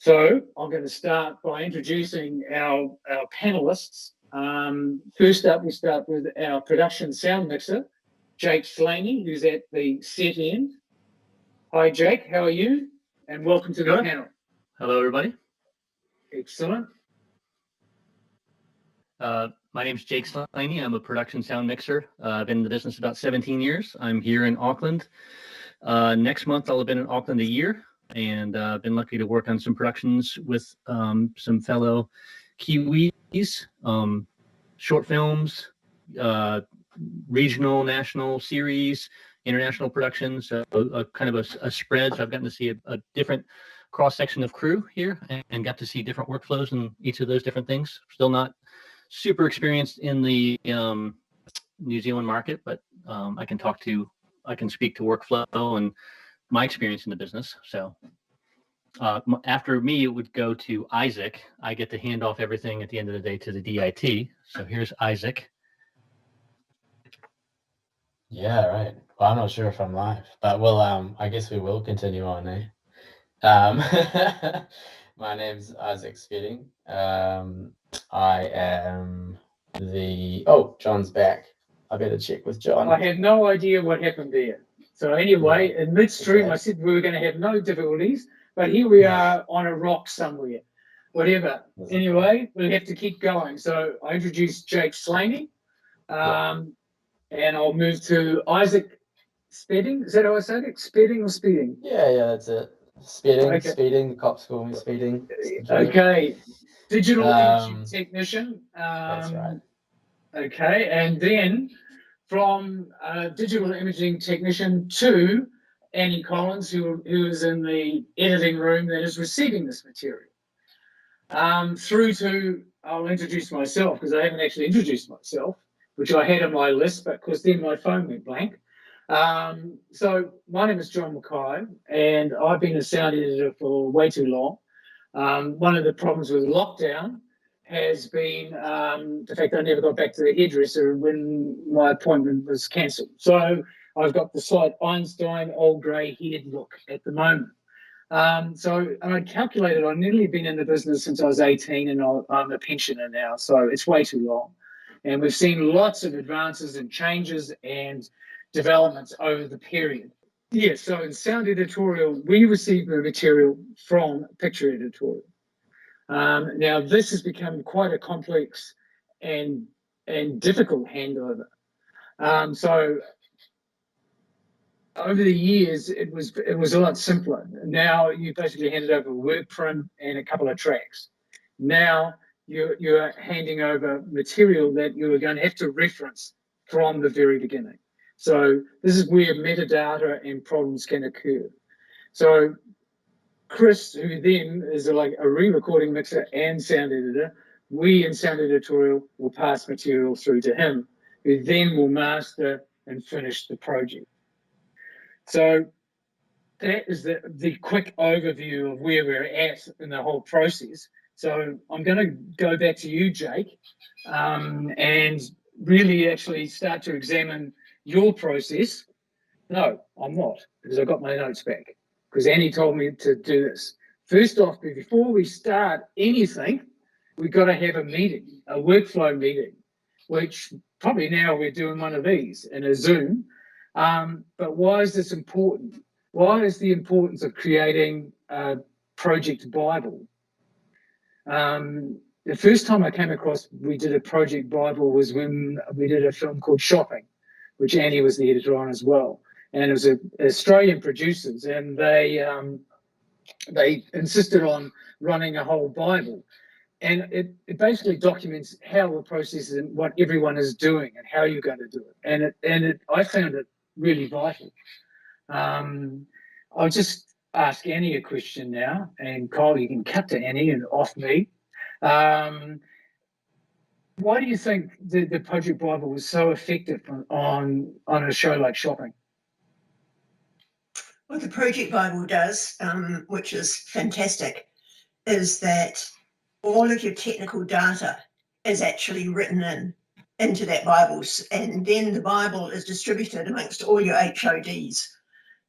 So I'm going to start by introducing our panelists. First up, we start with our production sound mixer, Jake Slaney, who's at the set end. Hi, Jake. How are you? And welcome to the panel. Hello, everybody. Excellent. My name's Jake Slaney. I'm a production sound mixer. I've been in the business about 17 years. I'm here in Auckland. Next month, I'll have been in Auckland a year, and I've been lucky to work on some productions with some fellow Kiwis, short films, regional, national series, international productions, kind of a spread. So I've gotten to see a different cross-section of crew here and got to see different workflows in each of those different things. Still not super experienced in the New Zealand market, but I can speak to workflow and my experience in the business. So after me, it would go to Isaac. I get to hand off everything at the end of the day to the DIT. So here's Isaac. Yeah, right. Well, I'm not sure if I'm live, but I guess we will continue on, eh? My name's Isaac Spedding. I am John's back. I better check with John. I had no idea what happened there. So anyway, in midstream, I said we were going to have no difficulties, but here we are on a rock somewhere. Whatever. Anyway, we'll have to keep going. So I introduced Jake Slaney, and I'll move to Isaac Spedding. Is that how I said it? Spedding or Speeding? Yeah, that's it. Speeding. The cops call me Speeding. Okay. Digital imaging technician. That's right. Okay, and then from digital imaging technician to Annie Collins, who is in the editing room that is receiving this material. Through to, I'll introduce myself because I haven't actually introduced myself, which I had on my list, but because then my phone went blank. So my name is John McKay, and I've been a sound editor for way too long. One of the problems with lockdown has been the fact I never got back to the hairdresser when my appointment was cancelled. So I've got the slight Einstein old grey haired look at the moment. So I calculated I've nearly been in the business since I was 18, and I'm a pensioner now, so it's way too long. And we've seen lots of advances and changes and developments over the period. Yeah, so in sound editorial, we receive the material from picture editorial. Now, this has become quite a complex and difficult handover. So over the years, it was a lot simpler. Now you basically handed over a work print and a couple of tracks. Now you're handing over material that you are going to have to reference from the very beginning. So this is where metadata and problems can occur. So Chris, who then is like a re-recording mixer and sound editor, we in sound editorial will pass material through to him, who then will master and finish the project. So that is the quick overview of where we're at in the whole process. So I'm going to go back to you, Jake, and really actually start to examine your process. No, I'm not, because I got my notes back, because Annie told me to do this. First off, before we start anything, we've got to have a meeting, a workflow meeting, which probably now we're doing one of these in a Zoom. But why is this important? Why is the importance of creating a project Bible? The first time I came across we did a project Bible was when we did a film called Shopping, which Annie was the editor on as well. And it was Australian producers, and they insisted on running a whole Bible. And it basically documents how the process is and what everyone is doing and how you're going to do it. And I found it really vital. I'll just ask Annie a question now, and Kyle, you can cut to Annie and off me. Why do you think the Project Bible was so effective on a show like Shopping? What the Project Bible does, which is fantastic, is that all of your technical data is actually written into that Bible, and then the Bible is distributed amongst all your HODs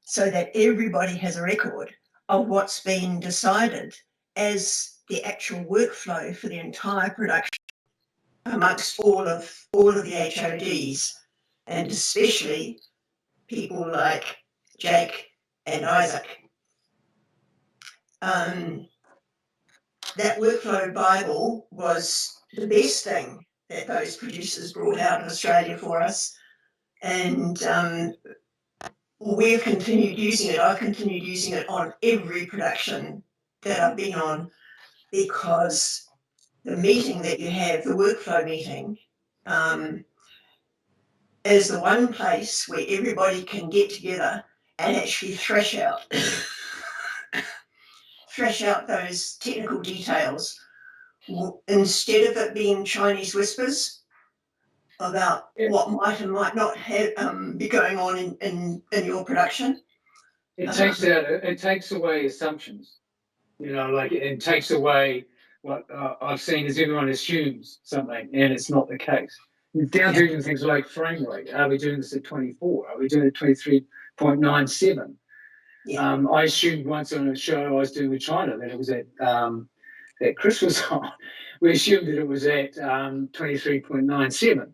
so that everybody has a record of what's been decided as the actual workflow for the entire production amongst all of the HODs, and especially people like Jake and Isaac. That workflow Bible was the best thing that those producers brought out of Australia for us. And we've continued using it. I've continued using it on every production that I've been on, because the meeting that you have, the workflow meeting, is the one place where everybody can get together and actually thrash out those technical details, instead of it being Chinese whispers about what might and might not have be going on in your production. It takes away assumptions, like it takes away what I've seen as everyone assumes something, and it's not the case. Down to even things like frame rate. Are we doing this at 24? Are we doing it at 23.97? Yeah. I assumed once on a show I was doing with China that it was at that Chris was on. We assumed that it was at 23.97,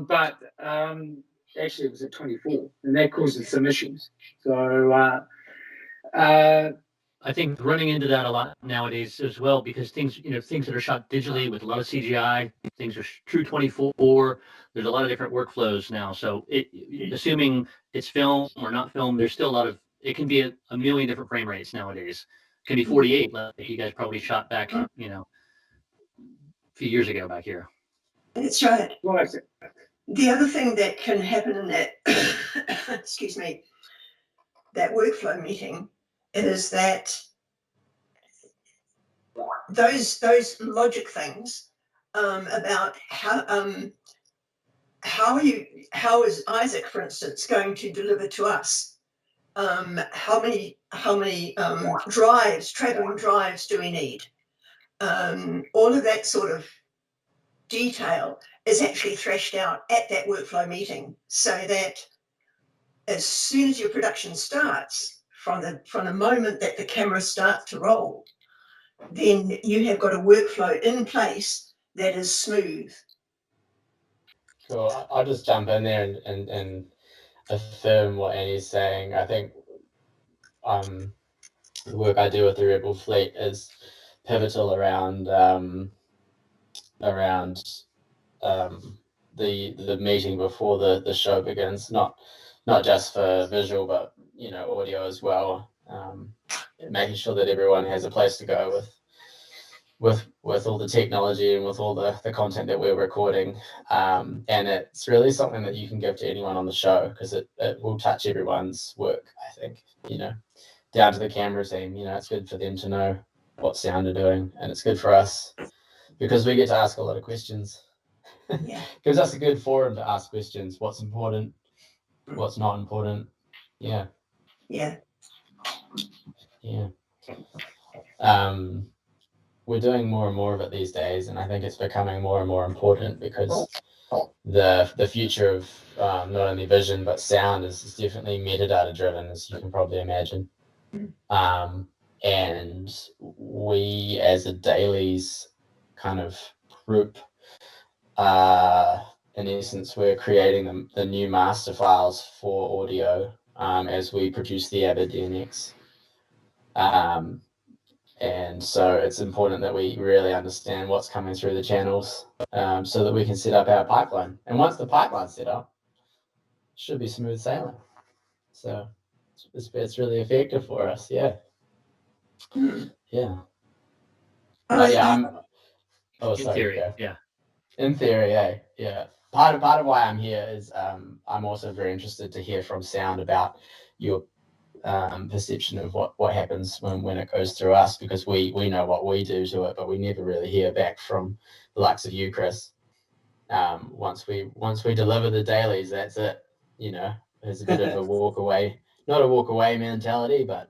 but actually it was at 24, and that causes some issues. So I think running into that a lot nowadays as well, because things that are shot digitally with a lot of CGI, things are true 24. There's a lot of different workflows now. So assuming it's film or not film, there's still a lot of, it can be a million different frame rates nowadays. It can be 48, like you guys probably shot back, a few years ago back here. That's right. well, The other thing that can happen in that, excuse me, that workflow meeting is that those logic things about how is Isaac, for instance, going to deliver to us? How many traveling drives do we need? All of that sort of detail is actually thrashed out at that workflow meeting, so that as soon as your production starts, from the moment that the cameras start to roll, then you have got a workflow in place that is smooth. Cool. I'll just jump in there and affirm what Annie's saying. I think the work I do with the Rebel Fleet is pivotal around the meeting before the show begins. Not just for visual, but audio as well. Making sure that everyone has a place to go with all the technology and with all the content that we're recording. And it's really something that you can give to anyone on the show, because it will touch everyone's work, I think, down to the camera team. It's good for them to know what sound are doing, and it's good for us because we get to ask a lot of questions. Yeah. Gives us a good forum to ask questions. What's important, what's not important. Yeah. We're doing more and more of it these days, and I think it's becoming more and more important, because the future of not only vision but sound is definitely metadata driven, as you can probably imagine. And we, as a dailies kind of group, in essence, we're creating the new master files for audio as we produce the Avid DNX. And so it's important that we really understand what's coming through the channels, so that we can set up our pipeline. And once the pipeline's set up, it should be smooth sailing. So it's really effective for us. Yeah. Yeah. In theory, yeah. In theory, yeah. Part of why I'm here is I'm also very interested to hear from sound about your perception of what happens when it goes through us, because we know what we do to it, but we never really hear back from the likes of you, Chris. Once we deliver the dailies, that's it. There's a bit of a walk away, not a walk away mentality, but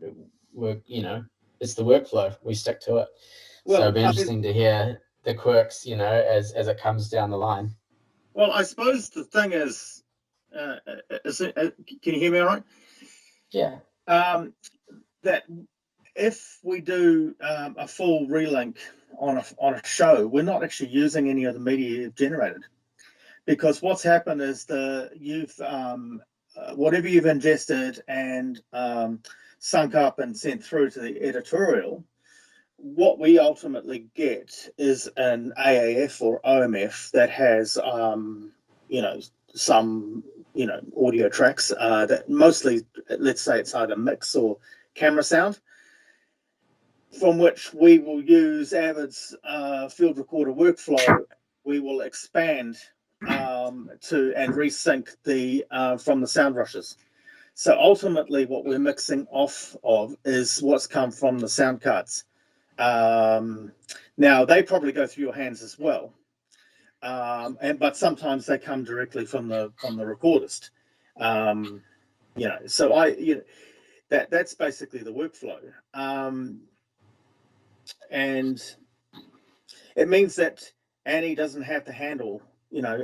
it's the workflow. We stick to it. So it'd be interesting to hear the quirks, as it comes down the line. Well, I suppose the thing is can you hear me all right? Yeah. That if we do a full relink on a show, we're not actually using any of the media you've generated, because what's happened is whatever you've ingested and sunk up and sent through to the editorial, what we ultimately get is an AAF or OMF that has some audio tracks that mostly, let's say it's either mix or camera sound, from which we will use Avid's field recorder workflow. We will expand and resync from the sound rushes. So ultimately what we're mixing off of is what's come from the sound cards. Now they probably go through your hands as well. But sometimes they come directly from the recordist. So that's basically the workflow. And it means that Annie doesn't have to handle,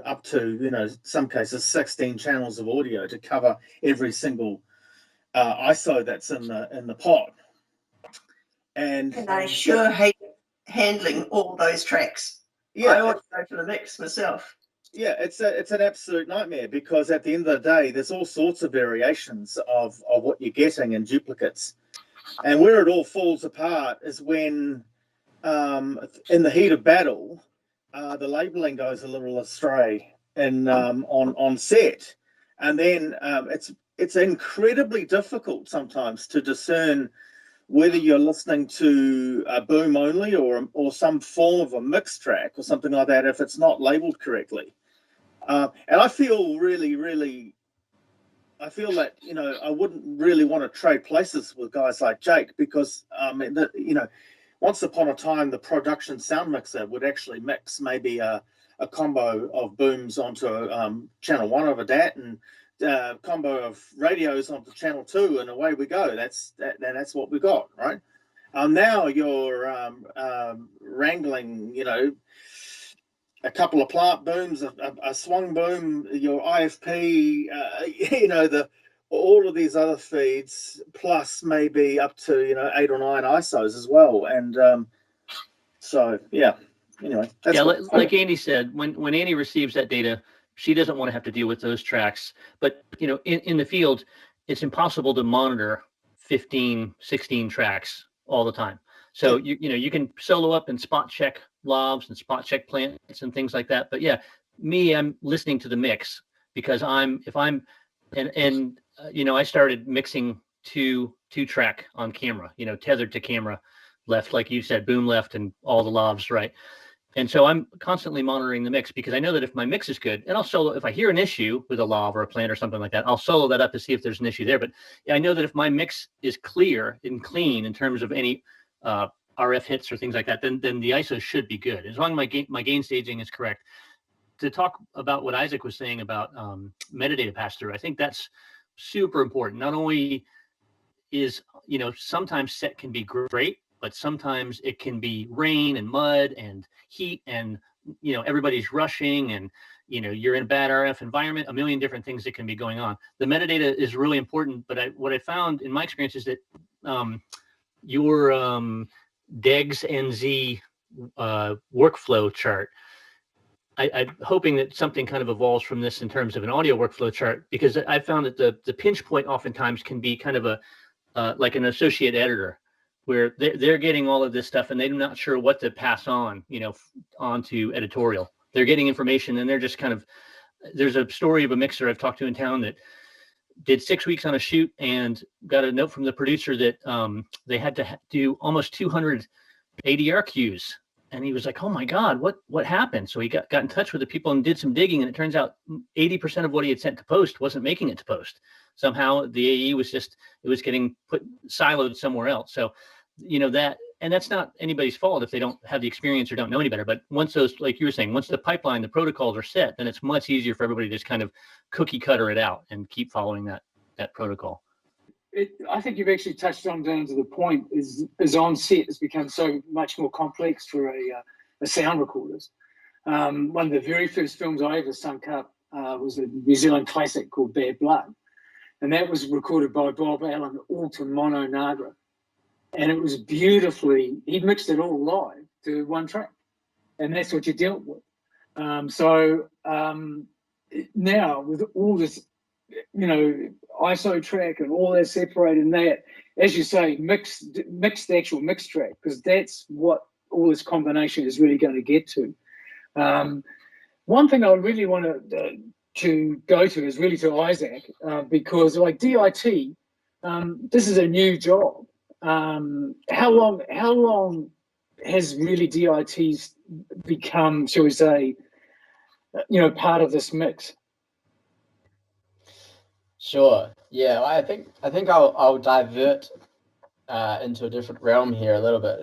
up to, some cases 16 channels of audio to cover every single ISO that's in the pod. And I sure hate handling all those tracks. Yeah, I always go for the mix myself. Yeah, it's an absolute nightmare, because at the end of the day, there's all sorts of variations of what you're getting and duplicates. And where it all falls apart is when, in the heat of battle, the labeling goes a little astray on set, and then it's incredibly difficult sometimes to discern whether you're listening to a boom only or some form of a mix track or something like that if it's not labeled correctly. And I feel that, I wouldn't really want to trade places with guys like Jake, because, once upon a time, the production sound mixer would actually mix maybe a combo of booms onto channel 1 of a DAT and combo of radios onto channel 2, and away we go. That's what we got, right? Now you're wrangling, a couple of plant booms, a swung boom, your IFP, all of these other feeds, plus maybe up to 8 or 9 ISOs as well. And so yeah, anyway, that's like Andy said, when Andy receives that data, she doesn't want to have to deal with those tracks. But in the field, it's impossible to monitor 15, 16 tracks all the time. So you can solo up and spot check lavs and spot check plants and things like that. But yeah, I'm listening to the mix, because I started mixing two track on camera, tethered to camera left, like you said, boom left and all the lavs right. And so I'm constantly monitoring the mix, because I know that if my mix is good, and I'll solo, if I hear an issue with a lav or a plant or something like that, I'll solo that up to see if there's an issue there. But I know that if my mix is clear and clean in terms of any RF hits or things like that, then the ISO should be good, as long as my gain staging is correct. To talk about what Isaac was saying about metadata pass-through, I think that's super important. Not only is, sometimes set can be great, but sometimes it can be rain and mud and heat and, everybody's rushing and, you're in a bad RF environment, a million different things that can be going on. The metadata is really important, but what I found in my experience is that your DEGS NZ workflow chart, I'm hoping that something kind of evolves from this in terms of an audio workflow chart, because I found that the pinch point oftentimes can be kind of like an associate editor, where they're getting all of this stuff and they're not sure what to pass on, onto editorial. They're getting information and they're just kind of, there's a story of a mixer I've talked to in town that did 6 weeks on a shoot and got a note from the producer that they had to do almost 200 ADR cues. And he was like, oh my God, what happened? So he got in touch with the people and did some digging, and it turns out 80% of what he had sent to post wasn't making it to post. Somehow the AE was it was getting siloed somewhere else. So, and that's not anybody's fault if they don't have the experience or don't know any better. But once those, like you were saying, once the pipeline, the protocols are set, then it's much easier for everybody to just kind of cookie cutter it out and keep following that protocol. I think you've actually touched on down to the point is on set has become so much more complex for a sound recorders. One of the very first films I ever sunk up was a New Zealand classic called Bad Blood. And that was recorded by Bob Allen, all to mono Nagra. and it was beautifully, he mixed it all live to one track, and that's what you dealt with. Now with all this, ISO track and all that separated, and that, as you say, mixed the actual mix track, because that's what all this combination is really going to get to. One thing I really want to go to is really to Isaac, because like DIT, this is a new job. How long has really DITs become, shall we say, part of this mix? Sure. Yeah, I think I'll divert into a different realm here a little bit.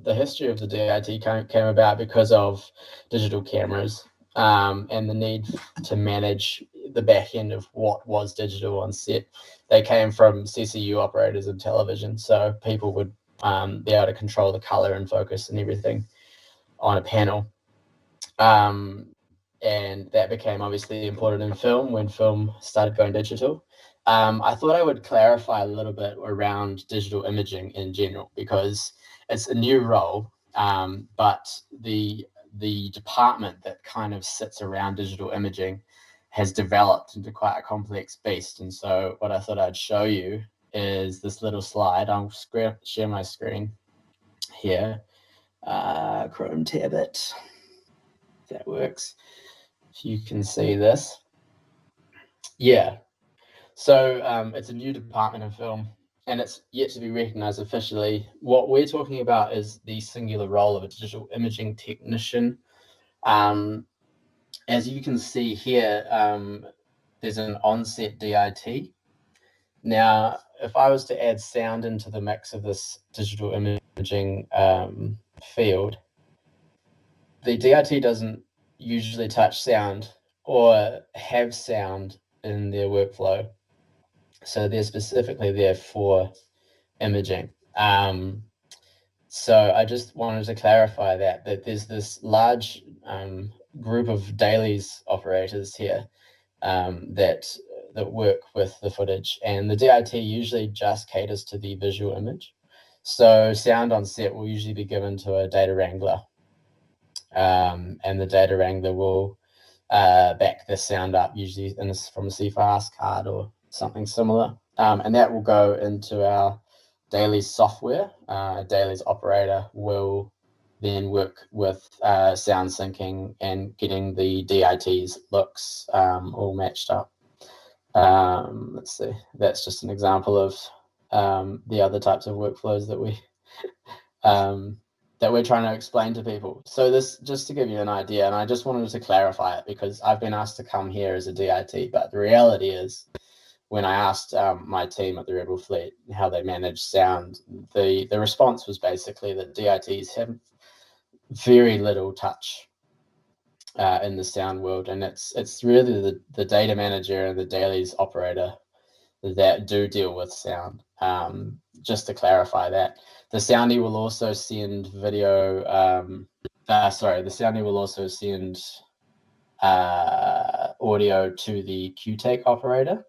The history of the DIT came about because of digital cameras, and the need to manage the back end of what was digital on set. They came from CCU operators in television, so people would be able to control the color and focus and everything on a panel. And that became obviously important in film when film started going digital. I thought I would clarify a little bit around digital imaging in general, because it's a new role, but the department that kind of sits around digital imaging has developed into quite a complex beast. And so what I thought I'd show you is this little slide. I'll share my screen here. Chrome tab it. That works. If you can see this. Yeah. So it's a new department in film, and it's yet to be recognized officially. What we're talking about is the singular role of a digital imaging technician. As you can see here, there's an onset DIT. Now, if I was to add sound into the mix of this digital imaging field, the DIT doesn't usually touch sound or have sound in their workflow. So they're specifically there for imaging. So I just wanted to clarify that there's this large group of dailies operators here that work with the footage, and the DIT usually just caters to the visual image. So sound on set will usually be given to a data wrangler, and the data wrangler will back the sound up, usually from a CFast card or something similar, and that will go into our dailies software. Dailies operator will then work with sound syncing and getting the DIT's looks all matched up. Let's see, that's just an example of the other types of workflows that we're trying to explain to people. So this, just to give you an idea, and I just wanted to clarify it because I've been asked to come here as a DIT, but the reality is, when I asked my team at the Rebel Fleet how they manage sound, the response was basically that DITs have very little touch in the sound world, and it's really the data manager and the dailies operator that do deal with sound. Just to clarify that, the soundy will also send video. The soundy will also send audio to the QTake operator.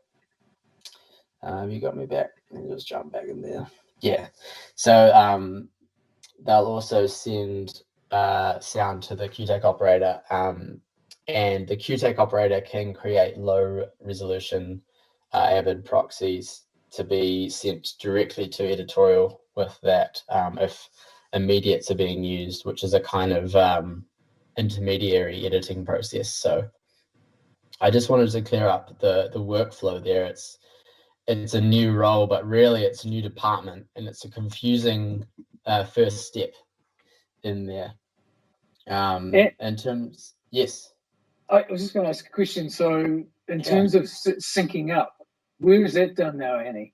Have you got me back? Let me just jump back in there. Yeah. So they'll also send sound to the QTake operator, and the QTake operator can create low resolution Avid proxies to be sent directly to editorial with that if immediates are being used, which is a kind of intermediary editing process. So I just wanted to clear up the workflow there. It's a new role, but really it's a new department, and it's a confusing first step in there. In terms, yes. I was just going to ask a question. So in terms of syncing up, where is that done now, Annie?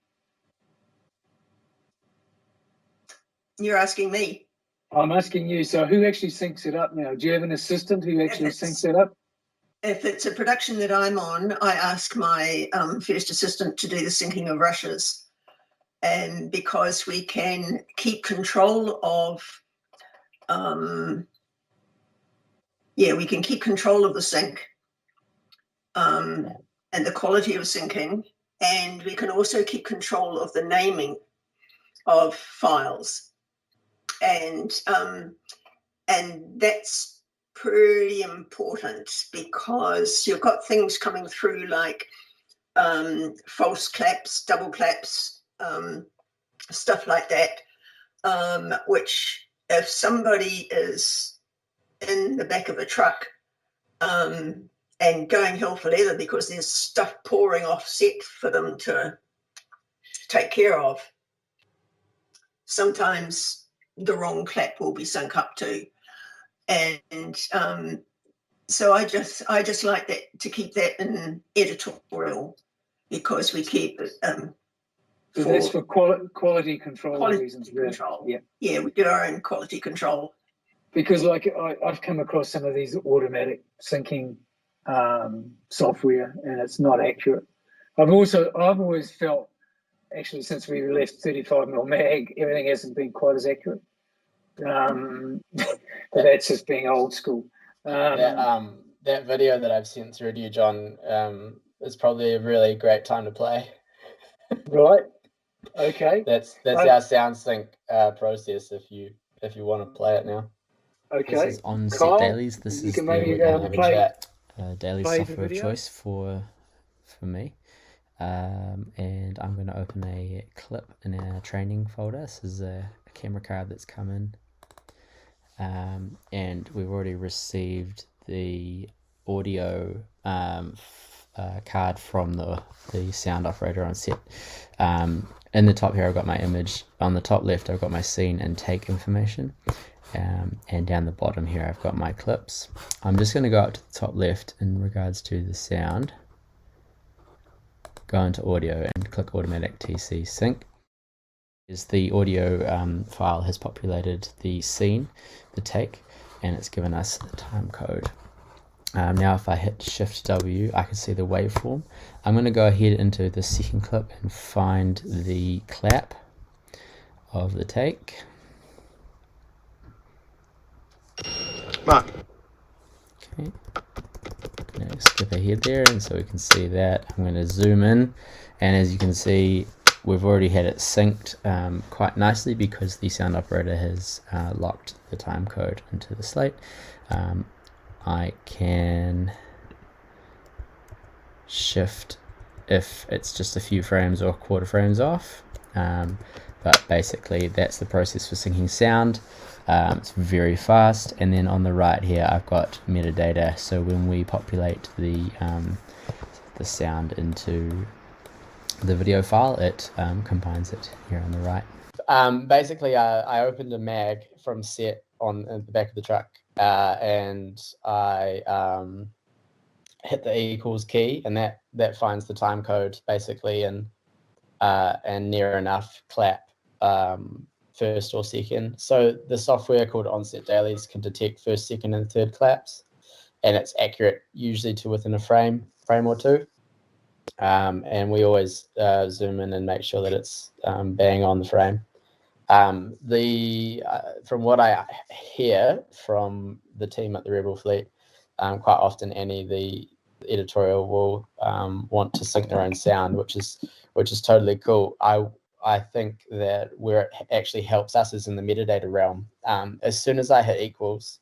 You're asking me. I'm asking you. So who actually syncs it up now? Do you have an assistant who actually syncs it up? If it's a production that I'm on, I ask my first assistant to do the syncing of rushes. And because we can keep control of, we can keep control of the sync and the quality of syncing, and we can also keep control of the naming. of files, and that's pretty important because you've got things coming through like false claps, double claps, stuff like that, which if somebody is in the back of a truck and going hell for leather because there's stuff pouring off set for them to take care of, sometimes the wrong clap will be sunk up to. And so I just like that, to keep that in editorial, because we keep it So that's for quality control quality reasons. control. Yeah. Yeah, we do our own quality control. Because like I've come across some of these automatic syncing software, and it's not accurate. I've always felt, actually, since we left 35mm mag, everything hasn't been quite as accurate. But that's just being old school. That video that I've sent through to you, John, is probably a really great time to play. Right. Okay. That's our sound sync process. If you want to play it now. Okay. This is on Kyle, Set Dailies. This you is can the maybe have a play. chat. daily play the software of video. choice for me. And I'm going to open a clip in our training folder. This is a camera card that's come in. And we've already received the audio card from the sound operator on set. In the top here I've got my image, on the top left I've got my scene and take information, and down the bottom here I've got my clips. I'm just going to go up to the top left in regards to the sound, go into audio and click automatic TC sync. Is the audio file has populated the scene, the take, and it's given us the time code. Now if I hit Shift W, I can see the waveform. I'm going to go ahead into the second clip and find the clap of the take. Mark. Okay. I'm going to skip ahead there, and so we can see that. I'm going to zoom in, and as you can see, we've already had it synced quite nicely because the sound operator has locked the time code into the slate. I can shift if it's just a few frames or quarter frames off, but basically that's the process for syncing sound. It's very fast, and then on the right here I've got metadata, so when we populate the sound into the video file, it combines it here on the right. Basically, I opened a mag from set on the back of the truck, and I hit the equals key, and that finds the time code basically, and near enough clap first or second. So the software called Onset Dailies can detect first, second, and third claps, and it's accurate usually to within a frame or two. And we always zoom in and make sure that it's bang on the frame. From what I hear from the team at the Rebel Fleet, quite often Annie, the editorial, will want to sync their own sound, which is totally cool. I think that where it actually helps us is in the metadata realm. As soon as I hit equals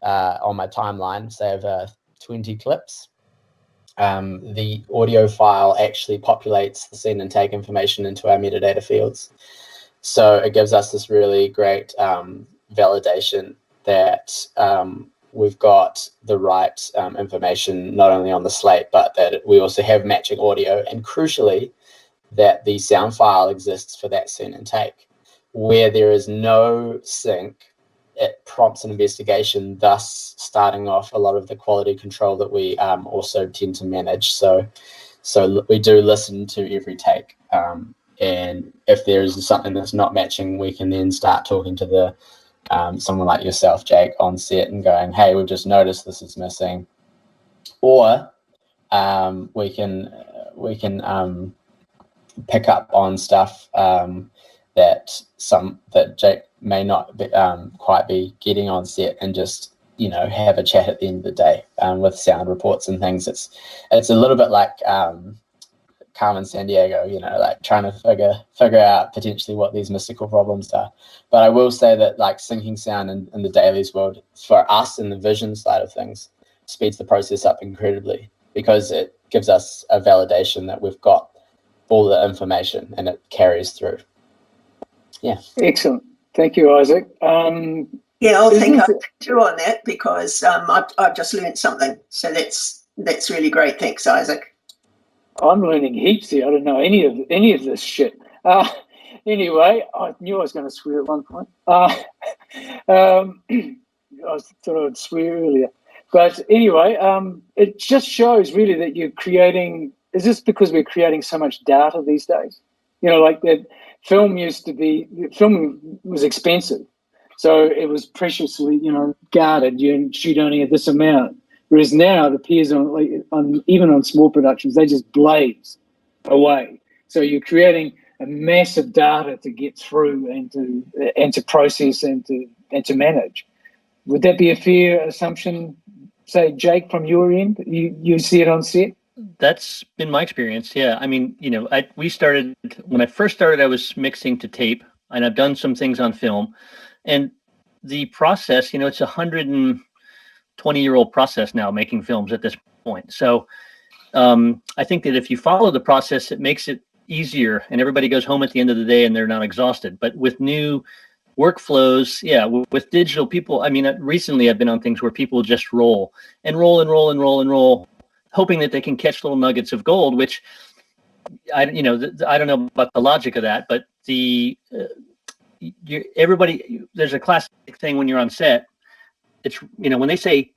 on my timeline, say over 20 clips, the audio file actually populates the scene and take information into our metadata fields. So it gives us this really great validation that we've got the right information, not only on the slate, but that we also have matching audio, and crucially, that the sound file exists for that scene and take. Where there is no sync, it prompts an investigation, thus starting off a lot of the quality control that we also tend to manage. So we do listen to every take, and if there is something that's not matching, we can then start talking to the someone like yourself, Jake, on set and going, hey, we've just noticed this is missing, or we can pick up on stuff that Jake may not quite be getting on set, and just have a chat at the end of the day with sound reports and things. It's a little bit like Carmen Sandiego, like trying to figure out potentially what these mystical problems are. But I will say that like syncing sound in the dailies world, for us in the vision side of things, speeds the process up incredibly, because it gives us a validation that we've got all the information and it carries through. Yeah. Excellent. Thank you, Isaac. Yeah, I'll think Isn't I it- too on that, because I've just learned something. So that's really great. Thanks, Isaac. I'm learning heaps here. I don't know any of this shit. Anyway, I knew I was going to swear at one point. I thought I'd swear earlier. But anyway, it just shows really that you're creating. Is this because we're creating so much data these days? Like that film was expensive. So it was preciously, guarded. You shoot only at this amount. Whereas now the peers even on small productions, they just blaze away. So you're creating a massive data to get through and to process and to manage. Would that be a fair assumption? Say, Jake, from your end, you see it on set? That's been my experience. Yeah. I mean, when I first started, I was mixing to tape, and I've done some things on film, and the process, it's 120-year-old process now, making films at this point. So I think that if you follow the process, it makes it easier, and everybody goes home at the end of the day and they're not exhausted. But with new workflows, with digital, people, I mean, recently I've been on things where people just roll, hoping that they can catch little nuggets of gold, which I don't know about the logic of that, but there's a classic thing when you're on set. It's, when they say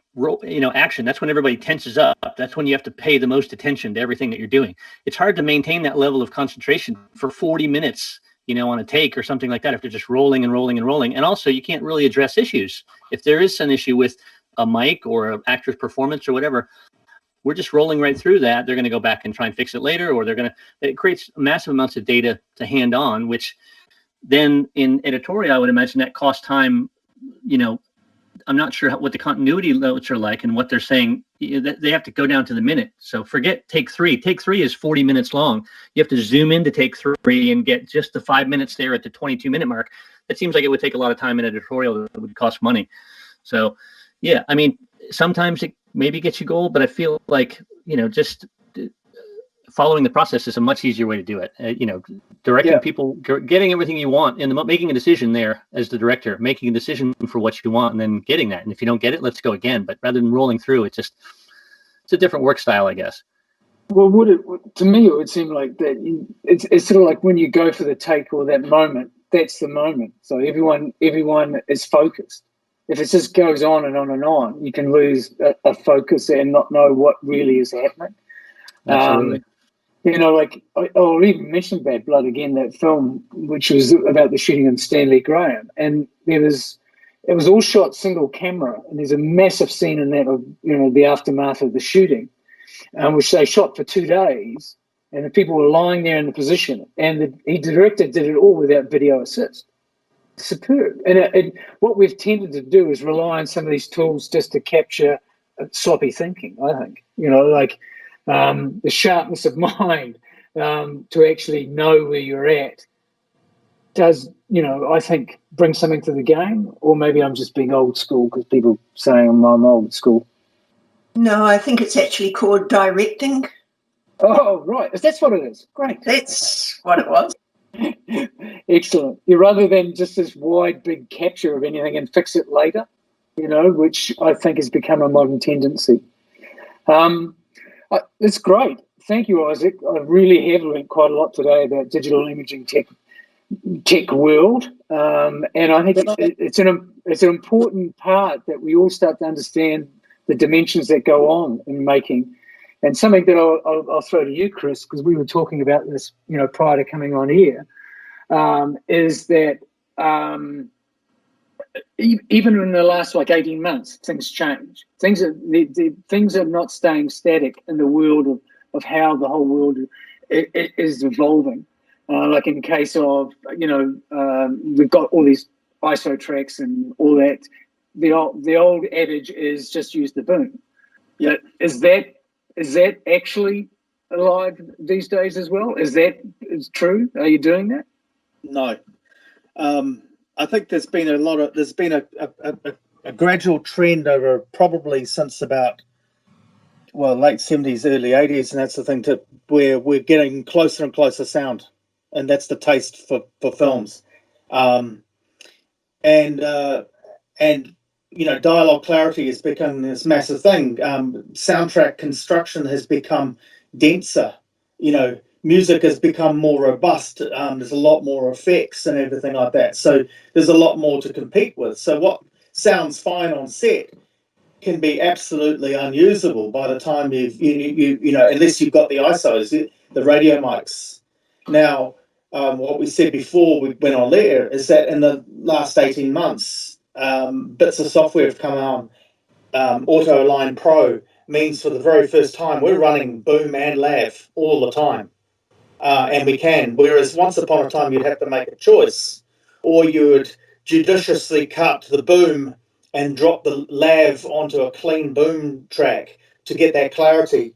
action, that's when everybody tenses up. That's when you have to pay the most attention to everything that you're doing. It's hard to maintain that level of concentration for 40 minutes, on a take or something like that, if they're just rolling and rolling and rolling. And also you can't really address issues. If there is an issue with a mic or an actor's performance or whatever, we're just rolling right through that. They're going to go back and try and fix it later, or it creates massive amounts of data to hand on, which then in editorial, I would imagine that costs time. I'm not sure what the continuity notes are like and what they're saying. They have to go down to the minute. So forget take 3. Take 3 is 40 minutes long. You have to zoom in to take 3 and get just the 5 minutes there at the 22-minute mark. That seems like it would take a lot of time in editorial. That would cost money. So, yeah, I mean, sometimes it maybe gets you gold, but I feel like, just following the process is a much easier way to do it. Directing people, getting everything you want, and making a decision there as the director, making a decision for what you want, and then getting that. And if you don't get it, let's go again. But rather than rolling through, it's a different work style, I guess. Well, to me, it would seem like that. It's sort of like when you go for the take or that moment. That's the moment. So everyone is focused. If it just goes on and on and on, you can lose a focus and not know what really is happening. Absolutely. I'll even mention Bad Blood again, that film, which was about the shooting of Stanley Graham. And it was all shot single camera. And there's a massive scene in that of, the aftermath of the shooting, which they shot for 2 days. And the people were lying there in the position. And the director did it all without video assist. Superb. And what we've tended to do is rely on some of these tools just to capture sloppy thinking, I think. The sharpness of mind to actually know where you're at does, I think, bring something to the game. Or maybe I'm just being old school because people say I'm old school. No, I think it's actually called directing. Oh, right. That's what it is. Great. That's what it was. Excellent. Rather than just this wide, big capture of anything and fix it later, which I think has become a modern tendency. It's great. Thank you, Isaac. I really have learned quite a lot today about digital imaging tech world, and I think it's an important part that we all start to understand the dimensions that go on in making. And something that I'll throw to you, Chris, because we were talking about this, prior to coming on here, is that even in the last 18 months, things change. Things are not staying static in the world of how the whole world is evolving. Like in case of, we've got all these ISO tracks and all that. The old adage is just use the boom. Yeah. Is that actually live these days as well? Is true? Are you doing that? No. I think there's been a gradual trend over probably since about late 70s, early 80s, and that's the thing where we're getting closer and closer sound, and that's the taste for films. And dialogue clarity has become this massive thing. Soundtrack construction has become denser. Music has become more robust. There's a lot more effects and everything like that. So there's a lot more to compete with. So what sounds fine on set can be absolutely unusable by the time unless you've got the ISOs, the radio mics. Now, what we said before we went on there is that in the last 18 months, bits of software have come on. Auto Align Pro means for the very first time we're running boom and lav all the time, and we can. Whereas once upon a time you'd have to make a choice, or you would judiciously cut the boom and drop the lav onto a clean boom track to get that clarity,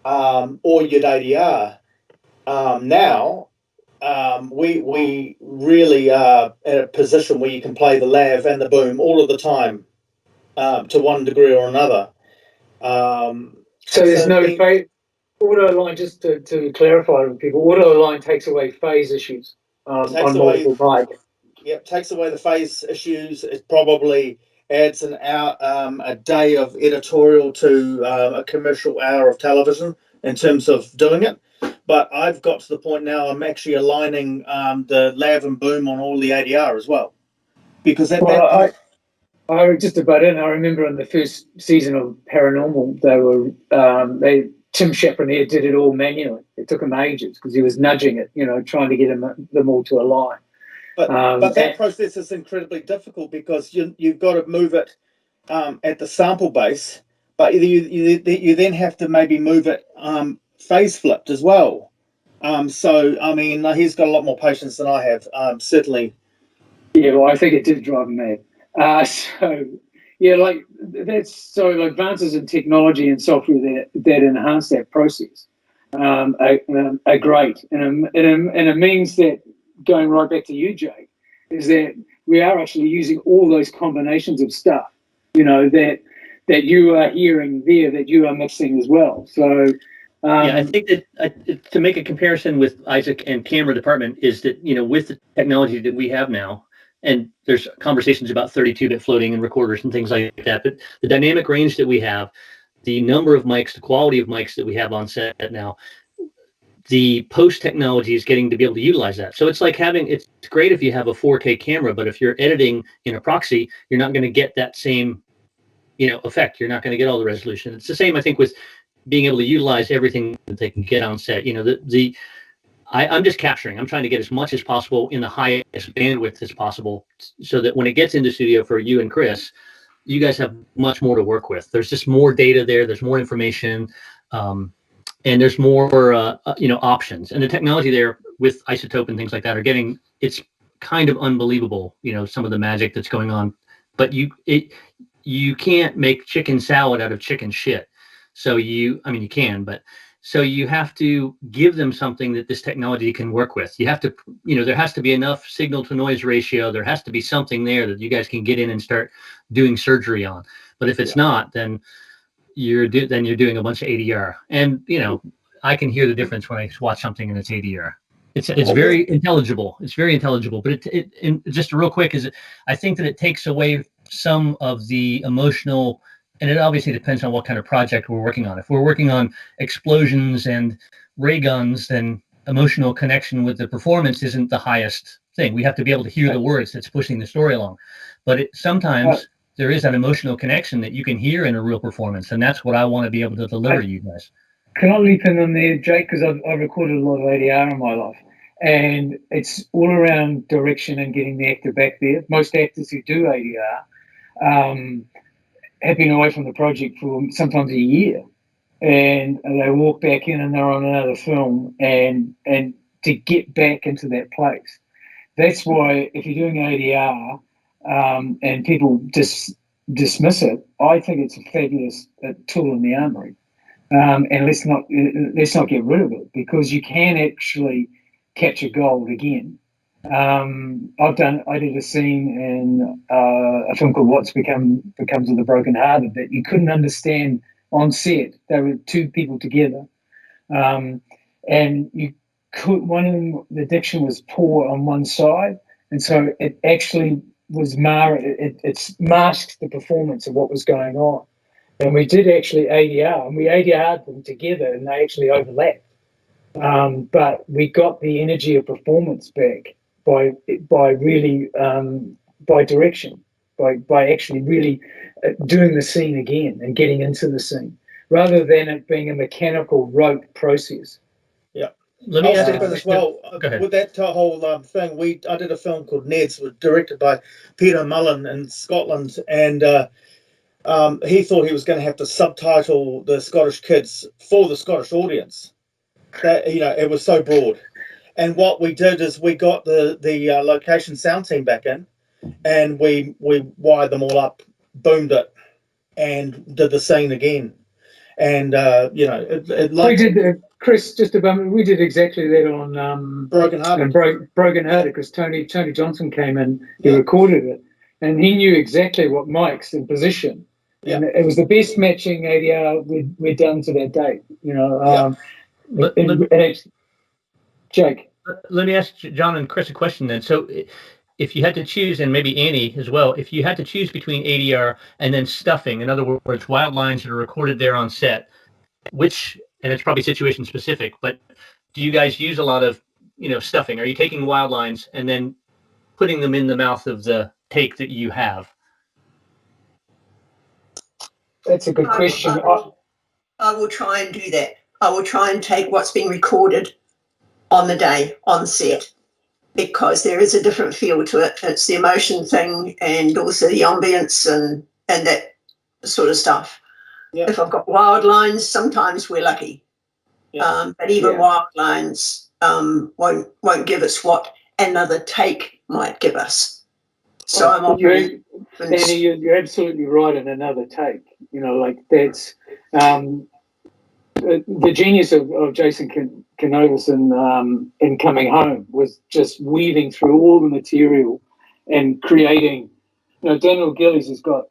or you'd ADR. Now we really are at a position where you can play the lav and the boom all of the time, to one degree or another. So there's no phase. Auto Align, just to clarify with people, Auto Align takes away phase issues on multiple mic. Yep, takes away the phase issues. It probably adds an hour, a day of editorial to a commercial hour of television in terms of doing it. But I've got to the point now I'm actually aligning the lav and boom on all the ADR as well, because I just about in. I remember in the first season of Paranormal, Tim Chappanier did it all manually. It took him ages because he was nudging it, trying to get them all to align. But that process is incredibly difficult because you've got to move it at the sample base, but you then have to maybe move it phase flipped as well. So I mean, he's got a lot more patience than I have, certainly. Yeah, well, I think it did drive him mad. Advances in technology and software that enhance that process are great, and it means that, going right back to you, Jake, is that we are actually using all those combinations of stuff, that you are hearing there, that you are mixing as well. So I think that to make a comparison with Isaac and camera department is that, with the technology that we have now, and there's conversations about 32-bit floating and recorders and things like that, but the dynamic range that we have, the number of mics, the quality of mics that we have on set now, the post technology is getting to be able to utilize that. So it's like it's great if you have a 4K camera, but if you're editing in a proxy, you're not going to get that same, effect. You're not going to get all the resolution. It's the same, I think, with being able to utilize everything that they can get on set. I'm just capturing. I'm trying to get as much as possible in the highest bandwidth as possible, so that when it gets into studio for you and Chris, you guys have much more to work with. There's just more data there. There's more information, and there's more, options. And the technology there with Isotope and things like that it's kind of unbelievable. Some of the magic that's going on, but you can't make chicken salad out of chicken shit. So you can, but. So you have to give them something that this technology can work with. You have to, there has to be enough signal to noise ratio. There has to be something there that you guys can get in and start doing surgery on. But if it's not, then you're doing a bunch of ADR. And, I can hear the difference when I watch something and it's ADR. It's very intelligible. It's very intelligible. But it just real quick I think that it takes away some of the emotional. And it obviously depends on what kind of project we're working on. If we're working on explosions and ray guns, then emotional connection with the performance isn't the highest thing. We have to be able to hear the words that's pushing the story along. But sometimes there is that emotional connection that you can hear in a real performance, and that's what I want to be able to deliver to you guys. Can I leap in on there, Jake? Because I've recorded a lot of ADR in my life, and it's all around direction and getting the actor back there. Most actors who do ADR have been away from the project for sometimes a year, and they walk back in and they're on another film, and to get back into that place. That's why if you're doing ADR and people dismiss it, I think it's a fabulous tool in the armory, and let's not get rid of it, because you can actually capture gold again. I did a scene in a film called What Becomes of the Broken Hearted that you couldn't understand on set. There were two people together, and you could, one of them, the diction was poor on one side, and so it actually was it masked the performance of what was going on. And we did actually ADR, and we ADR'd them together, and they actually overlapped. But we got the energy of performance back by really by direction, by actually really doing the scene again and getting into the scene, rather than it being a mechanical rote process. Let me I'll ask step in as well. Go ahead. With that whole thing, I did a film called Ned's, was directed by Peter Mullen in Scotland, and he thought he was going to have to subtitle the Scottish kids for the Scottish audience. That, you know, it was so broad. And what we did is we got the location sound team back in, and we wired them all up, boomed it, and did the scene again. And you know, We did, Chris, just a moment. We did exactly that on Broken Hearted. Broken Hearted, because Tony Johnson came in, he Yeah. recorded it, and he knew exactly what mics and position. And it was the best matching ADR we'd done to that date. You know, Jake. Let me ask John and Chris a question then. So if you had to choose, and maybe Annie as well, if you had to choose between ADR and then stuffing, in other words, wild lines that are recorded there on set, which, and it's probably situation specific, but do you guys use a lot of, stuffing? Are you taking wild lines and then putting them in the mouth of the take that you have? That's a good question. I will try and do that. I will try and take what's been recorded on the day, on set, because there is a different feel to it. It's the emotion thing, and also the ambience and that sort of stuff. Yeah. If I've got wild lines, sometimes we're lucky. Yeah. But even wild lines won't give us what another take might give us. So Annie, you're absolutely right in another take. Like that's the genius of Jason Canovis in Coming Home was just weaving through all the material and creating. Daniel Gillies has got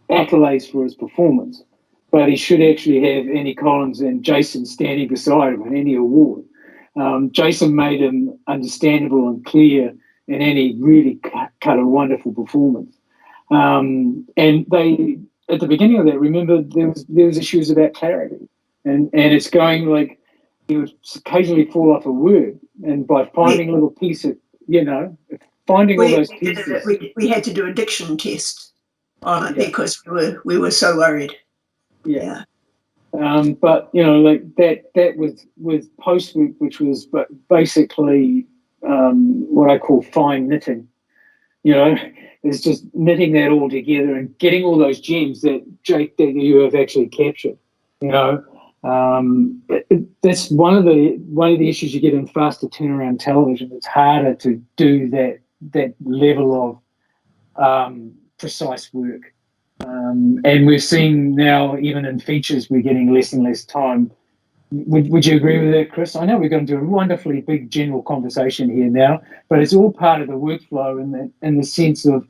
accolades for his performance, but he should actually have Annie Collins and Jason standing beside him in any award. Jason made him understandable and clear, and Annie really cut a wonderful performance. And they, at the beginning of that, remember there was issues about clarity, and it's going like you would occasionally fall off a word, and by finding a little piece of finding all those pieces. We had to do a diction test on it because we were so worried. Yeah. But like that with Postweek, which was basically what I call fine knitting. It's just knitting that all together and getting all those gems that Jake, that you have actually captured. That's one of the issues you get in faster turnaround television. It's harder to do that level of precise work. And we're seeing now, even in features, we're getting less and less time. Would you agree with that, Chris? I know we're going to do a wonderfully big general conversation here now, but it's all part of the workflow in the sense of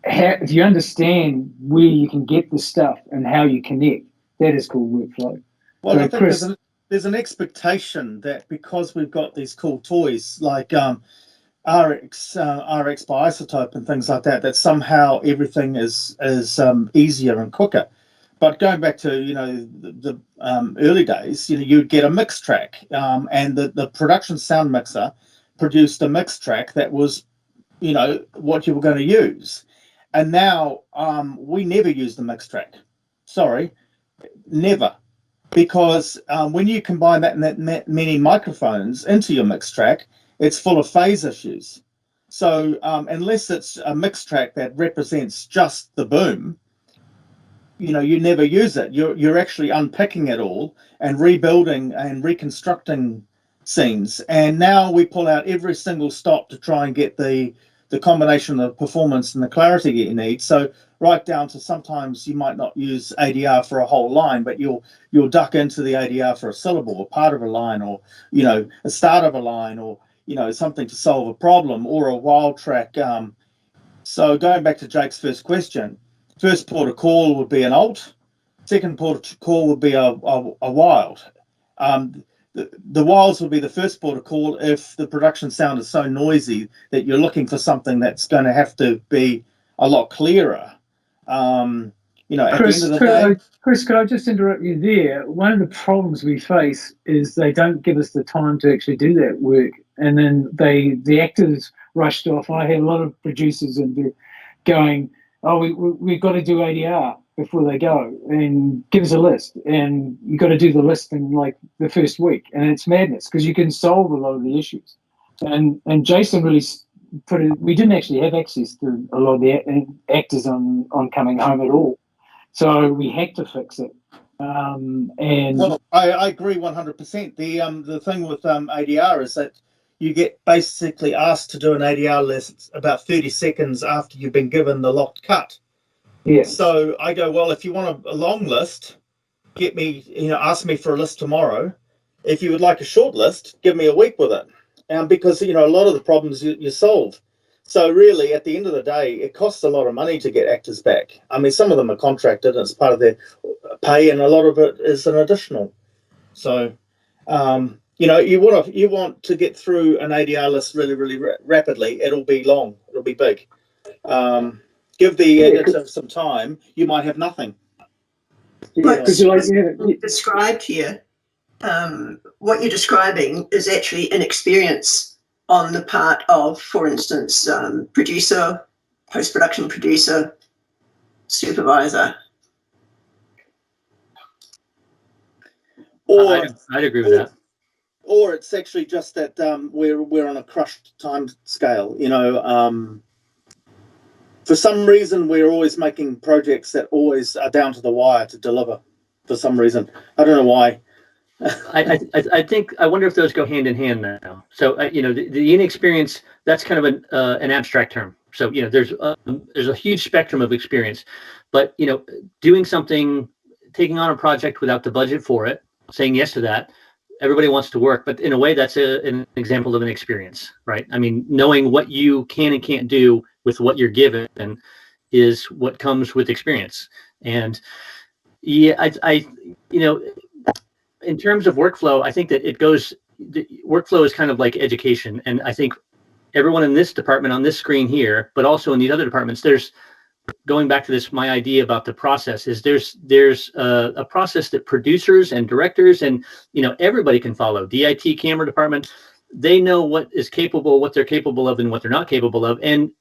if you understand where you can get the stuff and how you connect, that is called workflow. Well, I think there's an expectation that because we've got these cool toys like RX by Isotope and things like that, that somehow everything is easier and quicker. But going back to the early days, you'd get a mix track, and the production sound mixer produced a mix track that was what you were going to use. And now we never use the mix track. Sorry, never. Because when you combine that many microphones into your mix track, it's full of phase issues. So unless it's a mix track that represents just the boom, you never use it. You're actually unpicking it all and rebuilding and reconstructing scenes. And now we pull out every single stop to try and get the combination of performance and the clarity that you need. So right down to sometimes you might not use ADR for a whole line, but you'll duck into the ADR for a syllable or part of a line, or a start of a line, or something to solve a problem, or a wild track. So going back to Jake's first question, first port of call would be an alt, second port of call would be a wild. The wilds would be the first port of call if the production sound is so noisy that you're looking for something that's going to have to be a lot clearer. At Chris, the end of the day, Chris, could I just interrupt you there? One of the problems we face is they don't give us the time to actually do that work, and then the actors rushed off. I had a lot of producers and going, "Oh, we've got to do ADR before they go, and give us a list, and you got to do the list in like the first week," and it's madness because you can solve a lot of the issues. And Jason really put it. We didn't actually have access to a lot of the actors on coming home at all. So we had to fix it. Well, I agree 100%. The thing with ADR is that you get basically asked to do an ADR list about 30 seconds after you've been given the locked cut. Yeah. So I go, well, if you want a long list, get me, ask me for a list tomorrow. If you would like a short list, give me a week with it. Because, a lot of the problems you solve. So really, at the end of the day, it costs a lot of money to get actors back. I mean, some of them are contracted and it's part of their pay, and a lot of it is an additional. So, you want to get through an ADR list really, really rapidly. It'll be long. It'll be big. Give the editor some time. You might have nothing. But Yeah. described here, what you're describing is actually inexperience on the part of, for instance, producer, post-production producer, supervisor. Or I'd agree with that. Or it's actually just that we're on a crushed time scale. For some reason, we're always making projects that always are down to the wire to deliver. For some reason, I don't know why. I think I wonder if those go hand in hand now. So the inexperience, that's kind of an abstract term. So there's a huge spectrum of experience, but doing something, taking on a project without the budget for it, saying yes to that. Everybody wants to work, but in a way, that's an example of an experience, right? I mean, knowing what you can and can't do with what you're given is what comes with experience. And yeah, in terms of workflow, I think that workflow is kind of like education. And I think everyone in this department on this screen here, but also in these other departments, there's, going back to this, my idea about the process is there's a process that producers and directors and everybody can follow. DIT camera department, they know what they're capable of and what they're not capable of, and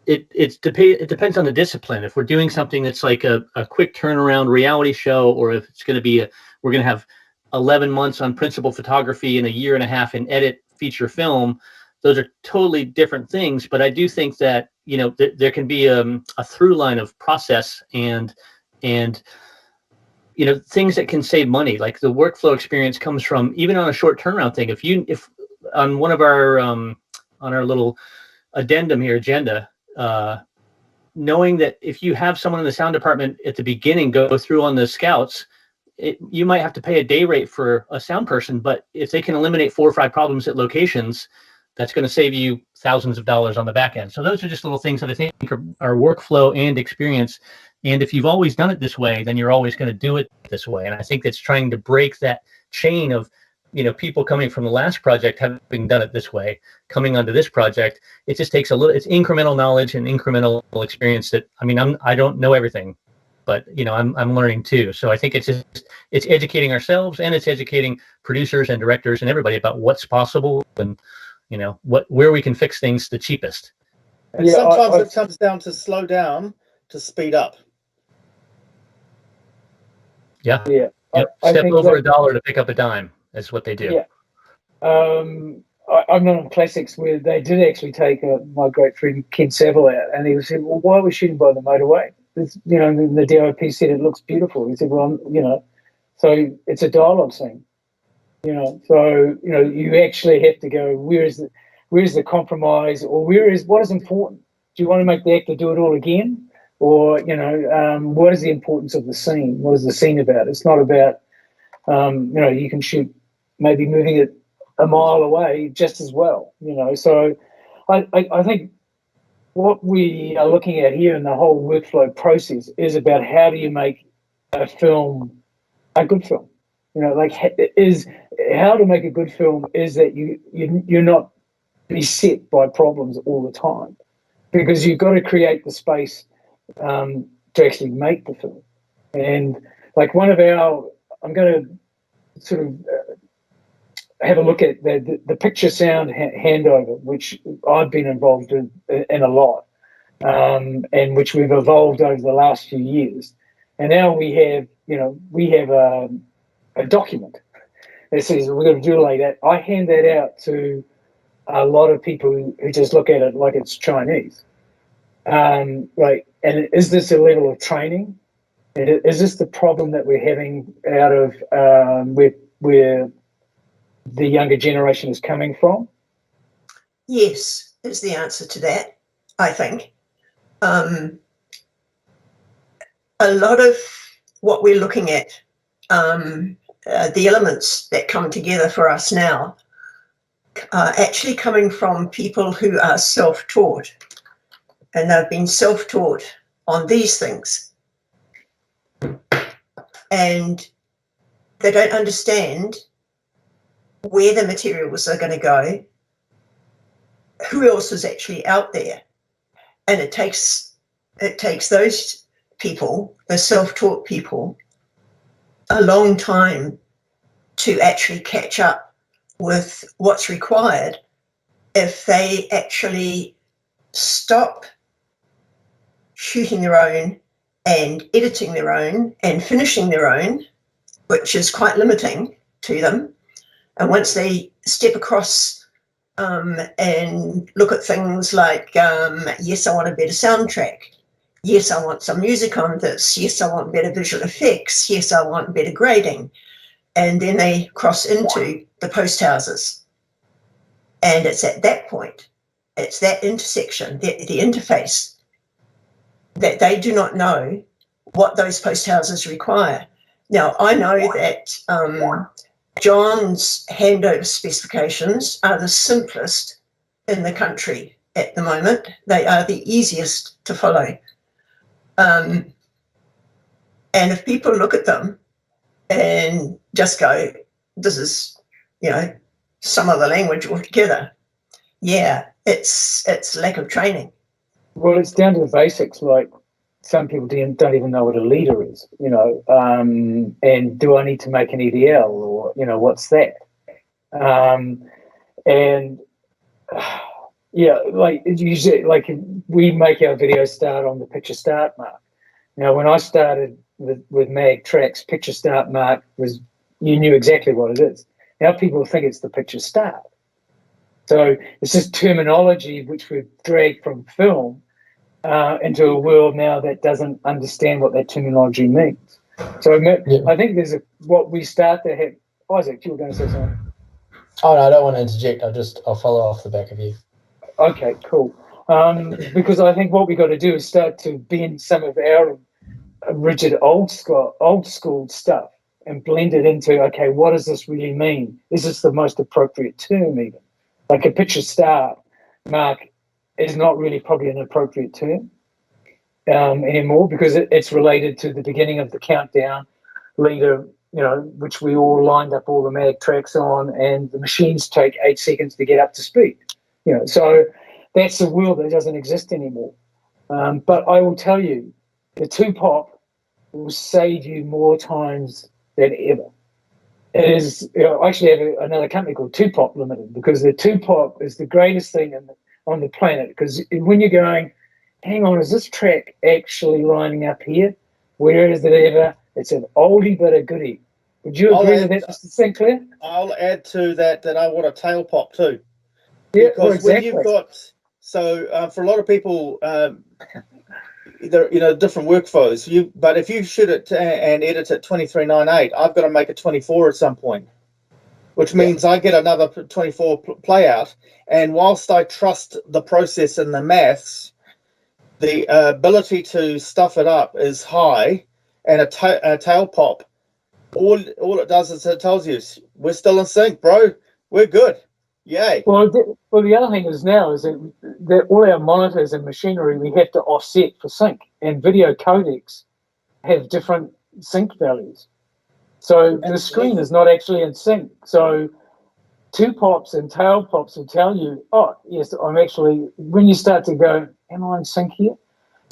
it depends on the discipline. If we're doing something that's like a quick turnaround reality show, or if it's going to be we're going to have 11 months on principal photography and a year and a half in edit feature film, those are totally different things. But I do think that there can be a through line of process and things that can save money. Like the workflow experience comes from, even on a short turnaround thing. If on one of our on our little addendum here, agenda, knowing that if you have someone in the sound department at the beginning go through on the scouts, you might have to pay a day rate for a sound person, but if they can eliminate 4 or 5 problems at locations, that's going to save you thousands of dollars on the back end. So those are just little things that I think are workflow and experience. And if you've always done it this way, then you're always going to do it this way. And I think that's trying to break that chain of, people coming from the last project having done it this way, coming onto this project. It just takes it's incremental knowledge and incremental experience that, I don't know everything, but I'm learning too. So I think it's educating ourselves, and it's educating producers and directors and everybody about what's possible and where we can fix things the cheapest. And sometimes it comes down to slow down to speed up. Yeah. Yeah. Step over $1 to pick up a dime. That's what they do. Yeah. I'm not on classics where they did actually take my great friend Ken Saville out, and he was saying, "Well, why are we shooting by the motorway?" The DOP said it looks beautiful. He said, "Well, so it's a dialogue scene, So you actually have to go. Where is the compromise, or what is important? Do you want to make the actor do it all again, or what is the importance of the scene? What is the scene about? It's not about you can shoot maybe moving it a mile away just as well. So I think what we are looking at here in the whole workflow process is about how do you make a film a good film. How to make a good film is that you're not beset by problems all the time, because you've got to create the space to actually make the film. And like I'm going to sort of have a look at the picture sound handover, which I've been involved in a lot, and which we've evolved over the last few years. And now we have a document that says we're going to do like that. I hand that out to a lot of people who just look at it like it's Chinese. And is this a level of training? Is this the problem that we're having out of where the younger generation is coming from? Yes, is the answer to that, I think. A lot of what we're looking at, the elements that come together for us now, are actually coming from people who are self-taught, and they've been self-taught on these things, and they don't understand where the materials are going to go, who else is actually out there. And it takes those people, the self-taught people, a long time to actually catch up with what's required if they actually stop shooting their own and editing their own and finishing their own, which is quite limiting to them. And once they step across and look at things like, yes, I want a better soundtrack. Yes, I want some music on this. Yes, I want better visual effects. Yes, I want better grading. And then they cross into the post houses. And it's at that point, it's that intersection, the interface, that they do not know what those post houses require. Now, I know that John's handover specifications are the simplest in the country at the moment. They are the easiest to follow. And if people look at them and just go, this is, some other language altogether, yeah, it's lack of training. Well, it's down to the basics. Like, some people don't even know what a leader is, and do I need to make an EDL, or, what's that? Like usually, like we make our videos start on the picture start mark. Now, when I started with Mag Tracks, picture start mark was, you knew exactly what it is. Now people think it's the picture start. So it's just terminology which we've dragged from film into a world now that doesn't understand what that terminology means. So I think there's what we start to have. Isaac, you were going to say something. Oh no, I don't want to interject. I'll follow off the back of you. Okay, cool. Because I think what we got to do is start to bend some of our rigid old school stuff and blend it into, okay, what does this really mean? Is this the most appropriate term even? Like a picture start mark is not really probably an appropriate term anymore, because it's related to the beginning of the countdown leader, which we all lined up all the mag tracks on, and the machines take 8 seconds to get up to speed. So that's a world that doesn't exist anymore. But I will tell you, the 2-pop will save you more times than ever. It is, I actually have another company called 2-Pop Limited, because the 2-Pop is the greatest thing on the planet. Because when you're going, hang on, is this track actually lining up here? Where is it ever? It's an oldie but a goodie. Would you agree with that, Mr. Sinclair? I'll add to that I want a tail pop too. Yeah, Because well, exactly. when you've got, for a lot of people, there different workflows. But if you shoot it and edit at 23.98, I've got to make it 24 at some point, which means I get another 24 play out. And whilst I trust the process and the maths, the ability to stuff it up is high, and a tail pop, all it does is it tells you we're still in sync, bro. We're good. Yay. Well, the other thing is now is that all our monitors and machinery we have to offset for sync, and video codecs have different sync values. So the screen is not actually in sync. So two pops and tail pops will tell you, oh, yes, I'm actually, when you start to go, am I in sync here?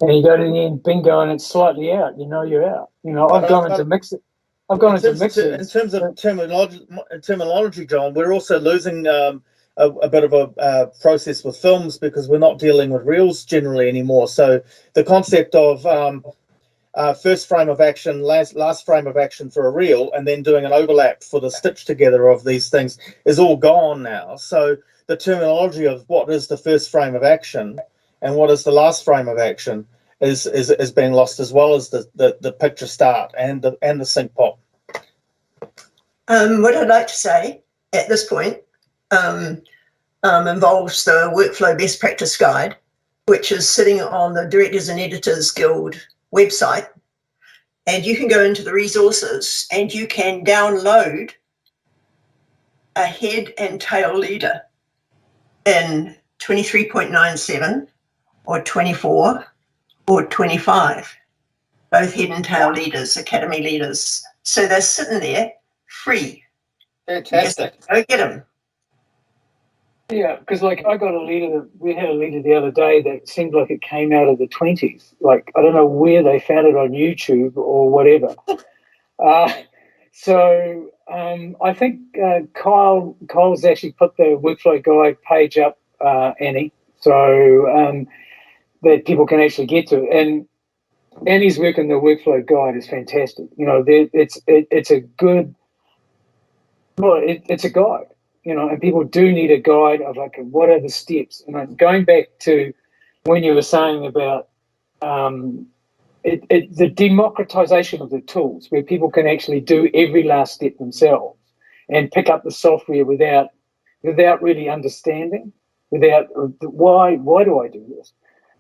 And you go to the end, bingo, and it's slightly out. You know you're out. You know, I've gone into mix it. I've gone into mixing. In terms of terminology, John, we're also losing a bit of a process with films because we're not dealing with reels generally anymore. So the concept of first frame of action, last frame of action for a reel, and then doing an overlap for the stitch together of these things is all gone now. So the terminology of what is the first frame of action and what is the last frame of action is being lost, as well as the picture start and the sync pop. What I'd like to say at this point involves the Workflow Best Practice Guide, which is sitting on the Directors and Editors Guild website. And you can go into the resources and you can download a head and tail leader in 23.97 or 24 or 25. Both head and tail leaders, academy leaders. So they're sitting there free. Fantastic. Go get them. Yeah, because like I got a leader, we had a leader the other day that seemed like it came out of the 20s. Like, I don't know where they found it on YouTube or whatever. So I think Kyle's actually put the workflow guide page up, Annie, so that people can actually get to it. And Annie's work in the workflow guide is fantastic. You know, it's a good, well, it's a guide. You know, and people do need a guide of like, what are the steps? And going back to when you were saying about the democratization of the tools, where people can actually do every last step themselves and pick up the software without really understanding, without why do I do this?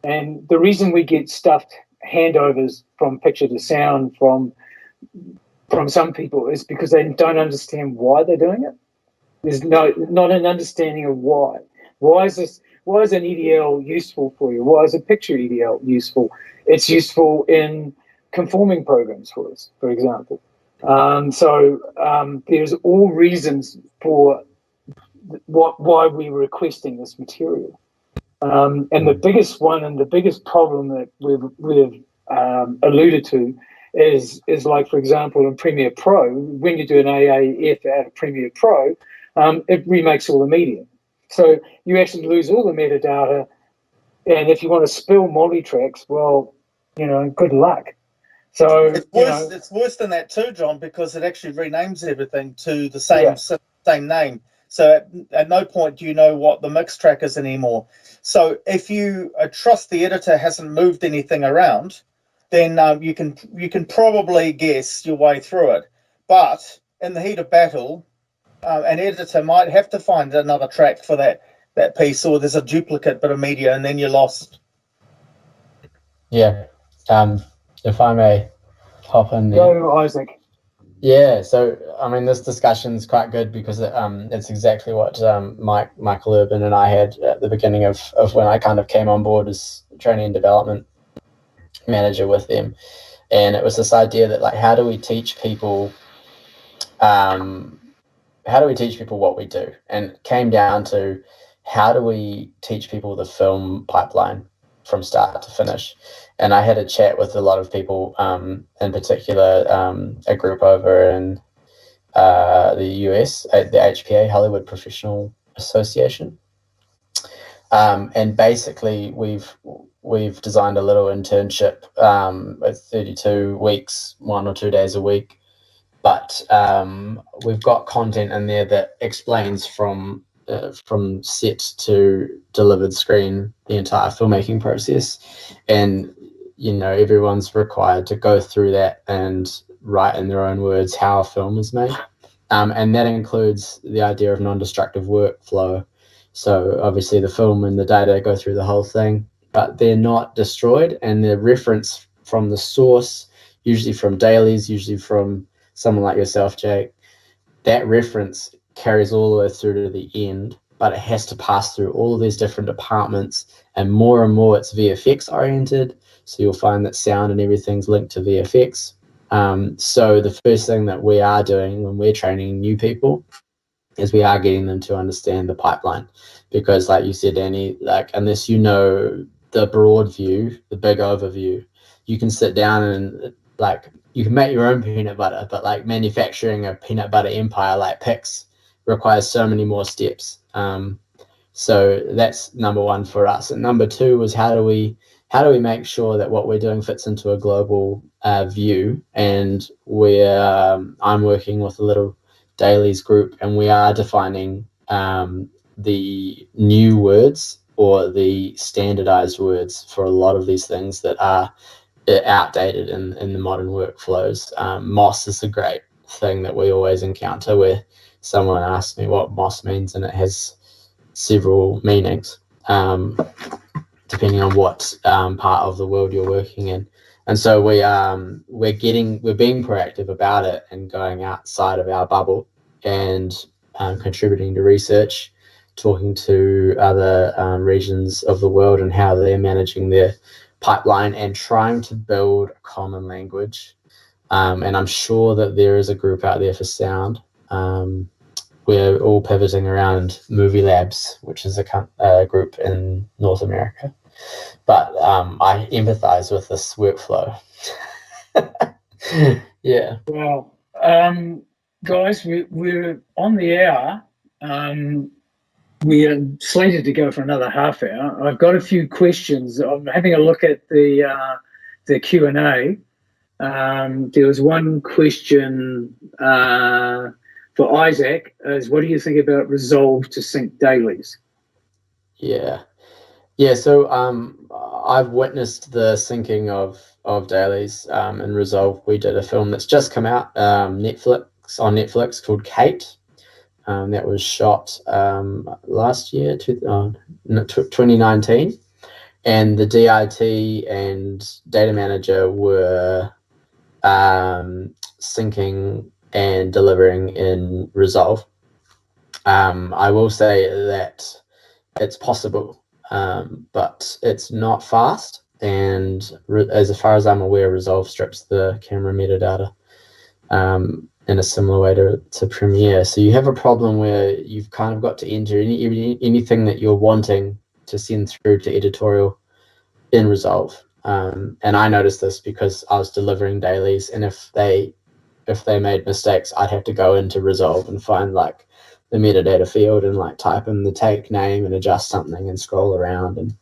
And the reason we get stuffed handovers from picture to sound from some people is because they don't understand why they're doing it. There's not an understanding of why. Why is an EDL useful for you? Why is a picture EDL useful? It's useful in conforming programs for us, for example. So there's all reasons for why we're requesting this material. And the biggest one and the biggest problem that we've alluded to is like, for example, in Premiere Pro, when you do an AAF out of Premiere Pro, it remakes all the media. So you actually lose all the metadata. And if you want to spill multi-tracks, well, you know, good luck. So it's worse than that too, John, because it actually renames everything to the same name. So at no point do you know what the mix track is anymore. So if you trust the editor hasn't moved anything around, then you can probably guess your way through it. But in the heat of battle, an editor might have to find another track for that piece, or there's a duplicate bit of media, and then you're lost. Yeah. If I may hop in there. go, Isaac. Yeah, so I mean, this discussion is quite good because it's exactly what Michael Urban and I had at the beginning of when I kind of came on board as training and development manager with them, and it was this idea that, like, how do we teach people what we do? And it came down to, how do we teach people the film pipeline from start to finish? And I had a chat with a lot of people, in particular a group over in the US, the HPA, Hollywood Professional Association. And basically we've designed a little internship with 32 weeks, 1 or 2 days a week. But we've got content in there that explains from set to delivered screen the entire filmmaking process, and you know, everyone's required to go through that and write in their own words how a film is made, and that includes the idea of non-destructive workflow. So obviously the film and the data go through the whole thing, but they're not destroyed, and the reference from the source, usually from dailies, usually from someone like yourself, Jake, that reference carries all the way through to the end, but it has to pass through all of these different departments, and more it's VFX oriented. So you'll find that sound and everything's linked to VFX. So the first thing that we are doing when we're training new people is we are getting them to understand the pipeline, because like you said, Danny, like unless you know the broad view, the big overview, you can sit down and like you can make your own peanut butter, but like manufacturing a peanut butter empire like Pix requires so many more steps. So that's number one for us. And number two was how do we make sure that what we're doing fits into a global view? And I'm working with a little dailies group, and we are defining the new words or the standardized words for a lot of these things that are outdated in the modern workflows. MOS is a great thing that we always encounter, where someone asks me what MOS means, and it has several meanings depending on what part of the world you're working in. And so we're being proactive about it and going outside of our bubble and contributing to research, talking to other regions of the world and how they're managing their pipeline, and trying to build a common language. And I'm sure that there is a group out there for sound. We're all pivoting around Movie Labs, which is a group in North America. But I empathize with this workflow. Yeah. Well, guys, we're on the hour. We are slated to go for another half hour. I've got a few questions. I'm having a look at the Q&A. There was one question for Isaac, is what do you think about Resolve to sync dailies? Yeah. So I've witnessed the syncing of dailies in Resolve. We did a film that's just come out on Netflix called Kate. That was shot last year, 2019, and the DIT and data manager were syncing and delivering in Resolve. I will say that it's possible, but it's not fast, and as far as I'm aware, Resolve strips the camera metadata in a similar way to Premiere. So you have a problem where you've kind of got to enter anything that you're wanting to send through to editorial in Resolve. And I noticed this because I was delivering dailies, and if they made mistakes, I'd have to go into Resolve and find like the metadata field and like type in the take name and adjust something and scroll around. And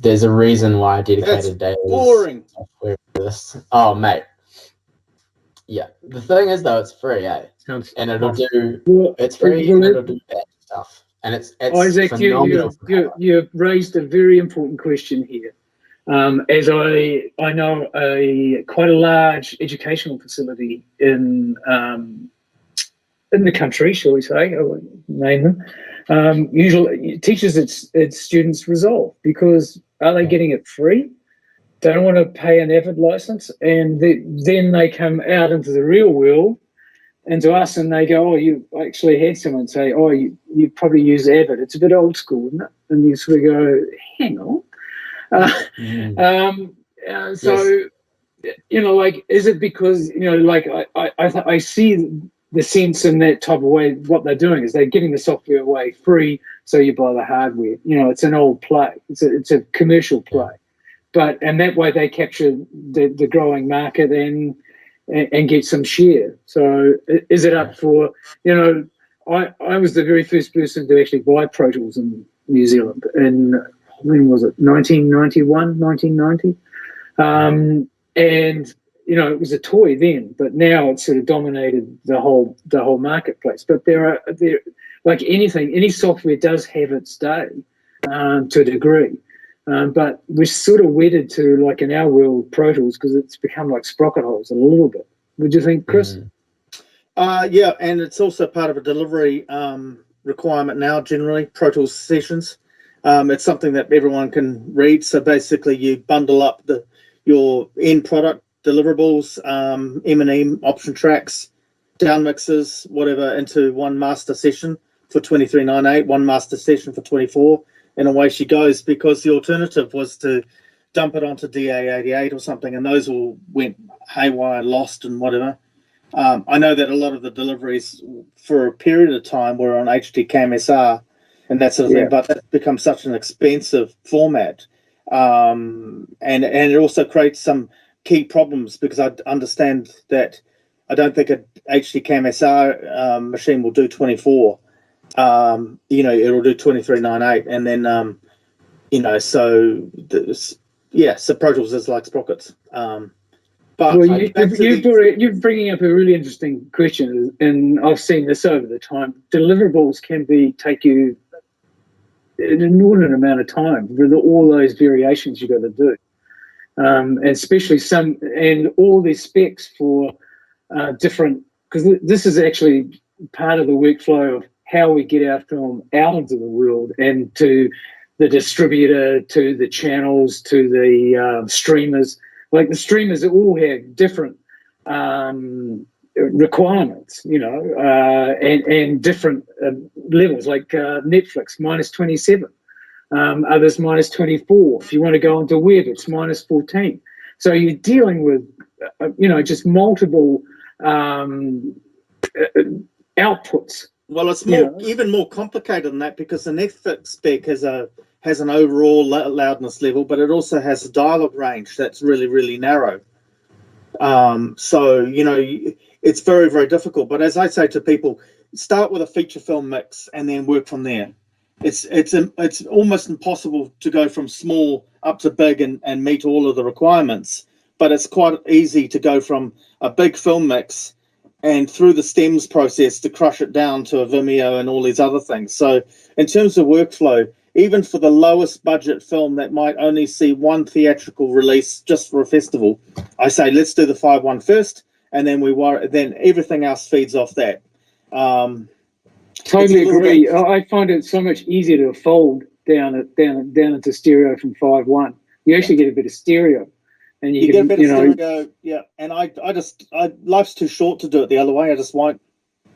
there's a reason why I dedicated dailies. Boring. This. Oh, mate. Yeah. The thing is, though, it's free, and it'll do. It's free, and it'll do that stuff. And it's Isaac, phenomenal. you raised a very important question here. As I know quite a large educational facility in the country, shall we say? I won't name them. Usually teaches its students Resolve, because are they getting it free? Don't want to pay an Avid license, and then they come out into the real world and to us, and they go, "Oh, you actually had someone say, oh, you probably use Avid. It's a bit old school, isn't it?" And you sort of go, "Hang on." So, like, is it because like I see the sense in that type of way? What they're doing is they're giving the software away free, so you buy the hardware. It's an old play. It's a commercial play. And that way they capture the growing market and get some share. So is it up for, I was the very first person to actually buy Pro Tools in New Zealand in, when was it, 1990. And, it was a toy then, but now it's sort of dominated the whole marketplace. But there like anything, any software does have its day to a degree. But we're sort of wedded to, like in our world, Pro Tools, because it's become like sprocket holes a little bit. Would you think, Chris? Yeah, and it's also part of a delivery requirement now, generally, Pro Tools sessions. It's something that everyone can read. So basically, you bundle up your end product deliverables, M&E option tracks, down mixes, whatever, into one master session for 2398, one master session for 24, and away she goes. Because the alternative was to dump it onto DA88 or something, and those all went haywire, lost, and whatever. I know that a lot of the deliveries for a period of time were on HDCAM SR and that sort of thing, but that's become such an expensive format. And it also creates some key problems, because I understand that I don't think an HDCAM SR machine will do 24. It'll do 2398, and then so Pro Tools is like sprockets. But well, you're bringing up a really interesting question, and I've seen this over the time. Deliverables can take you an inordinate amount of time with all those variations you've got to do, and especially and all these specs for different. Because this is actually part of the workflow of how we get our film out into the world and to the distributor, to the channels, to the streamers. Like the streamers all have different requirements, and different levels. Like Netflix, -27, others -24. If you want to go onto web, it's -14. So you're dealing with, just multiple outputs. Well, it's even more complicated than that, because the Netflix spec has an overall loudness level, but it also has a dialogue range that's really, really narrow. So it's very, very difficult. But as I say to people, start with a feature film mix and then work from there. It's almost impossible to go from small up to big and meet all of the requirements. But it's quite easy to go from a big film mix and through the stems process to crush it down to a Vimeo and all these other things. So in terms of workflow, even for the lowest budget film that might only see one theatrical release just for a festival, I say let's do the 5.1 first, and then then everything else feeds off that. Totally agree. I find it so much easier to fold down into stereo from 5.1. You actually get a bit of stereo. And you get a bit of stereo, yeah. And life's too short to do it the other way. I just won't.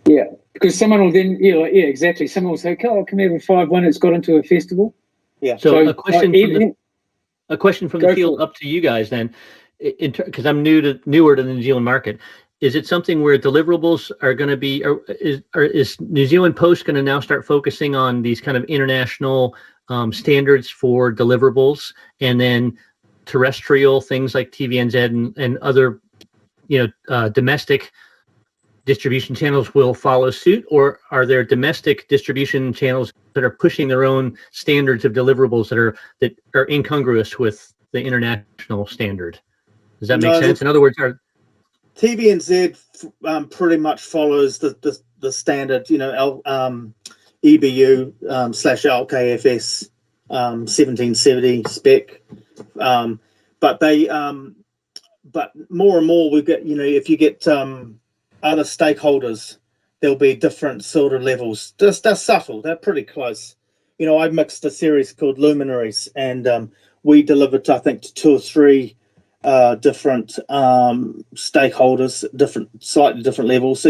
Yeah, because someone will then, exactly. Someone will say, "Oh, come here with 5.1. It's got into a festival." Yeah. So a question from the field up to you guys then, because I'm newer to the New Zealand market. Is it something where deliverables are going to be, or is New Zealand Post going to now start focusing on these kind of international standards for deliverables, and then terrestrial things like TVNZ and other, domestic distribution channels will follow suit? Or are there domestic distribution channels that are pushing their own standards of deliverables that are incongruous with the international standard? Does that make sense? In other words, TVNZ pretty much follows the standard, EBU /LKFS 1770 spec. But more and more we get, if you get other stakeholders, there'll be different sort of levels. They're subtle. They're pretty close. I mixed a series called Luminaries, and we delivered, I think, to 2 or 3 different stakeholders, slightly different levels. So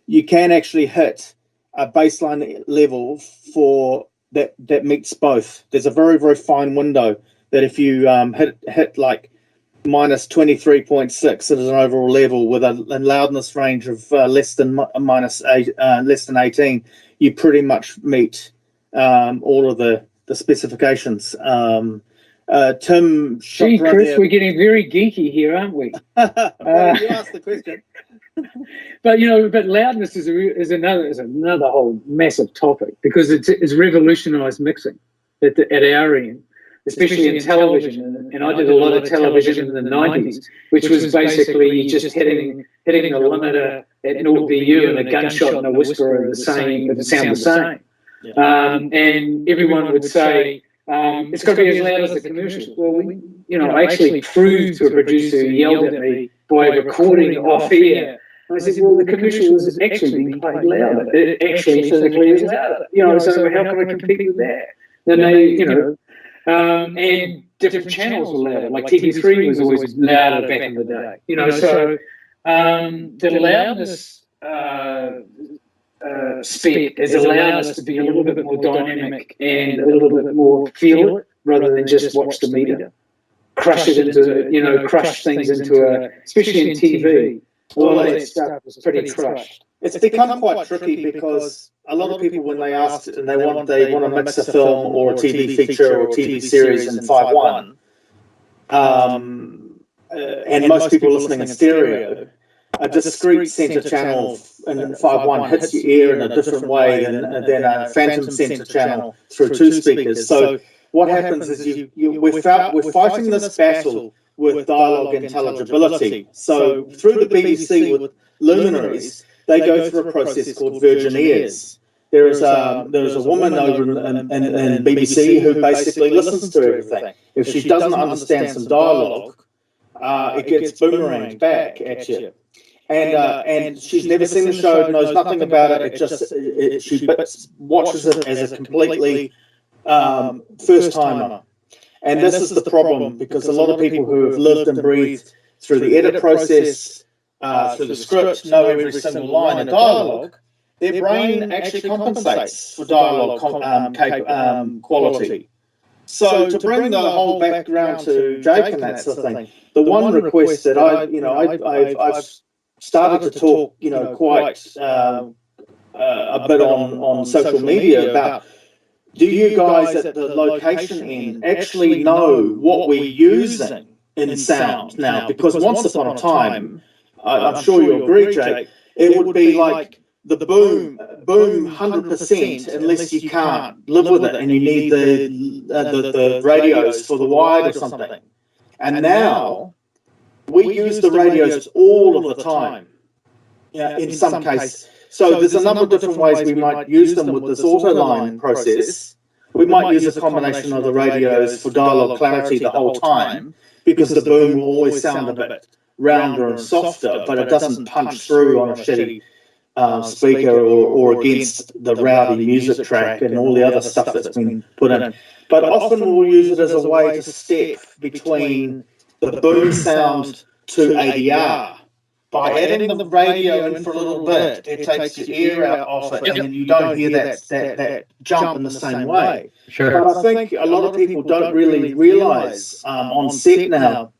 you can actually hit a baseline level for that meets both. There's a very, very fine window that if you hit like -23.6 as an overall level with a loudness range of less than 18, you pretty much meet all of the specifications. Tim, gee, Chris, we're getting very geeky here, aren't we? Well, you asked the question. But loudness is another whole massive topic, because it's revolutionised mixing at our end, especially in television. And I did a lot of television in the 90s, which was basically just hitting the limiter at 0 VU, and a gunshot and a whisper are the same, sound the same. Yeah. And everyone would say, it's got to be as loud as the commercials. Well, I actually proved to a producer who yelled at me by recording off air. I said, well, the commercial is actually being played louder. It actually physically is louder. So how can I compete with that? then and different channels were louder. Like TV3 was always louder back in the day. So the loudness spec has allowed us to be a little bit more dynamic and a little bit more feel it rather than just watch the meter. Crush things into especially in TV. All of that stuff is pretty crushed. It's become quite tricky because a lot of people, when they ask and they want to mix a film or a TV feature or a TV series in 5.1, and most people are listening in stereo, a discrete centre channel in 5.1 hits your ear in a different way than a phantom centre channel through two speakers. So what happens is we're fighting this battle with dialogue intelligibility. So through the BBC with Luminaries, they go through a process called virgin ears. There is a woman over in BBC who basically listens to everything. If she doesn't understand some dialogue, it gets boomeranged back at you. And she's never seen the show, knows nothing about it. She watches it as a completely first timer. And this is the problem, because a lot of people who have lived and breathed through the edit process, through the script, know every single line of dialogue, their brain actually compensates for dialogue quality. So to bring the whole background to Jake and that sort of thing, the one request that I've started to talk, quite a bit on social media about, do you guys at the location end actually know what we're using in sound now? Because once upon a time, I'm sure you'll agree, Jake, it would be like the boom 100% unless you can't live with it and you need the radios for the wide or something. And now we use the radios all of the time, in some cases. So there's a number of different ways we might use them with this auto line process. We might use a combination of the radios for dialogue clarity the whole time, because the boom will always sound a bit rounder and softer, but it doesn't punch through on a shitty speaker or against the rowdy music track and all the other stuff that's been put in. But often we'll use it as a way to step between the boom sound to ADR. By adding the radio in for a little bit, it takes your ear out of it, and you don't hear that jump in the same way. Sure. But I think a lot of people don't really realise on set now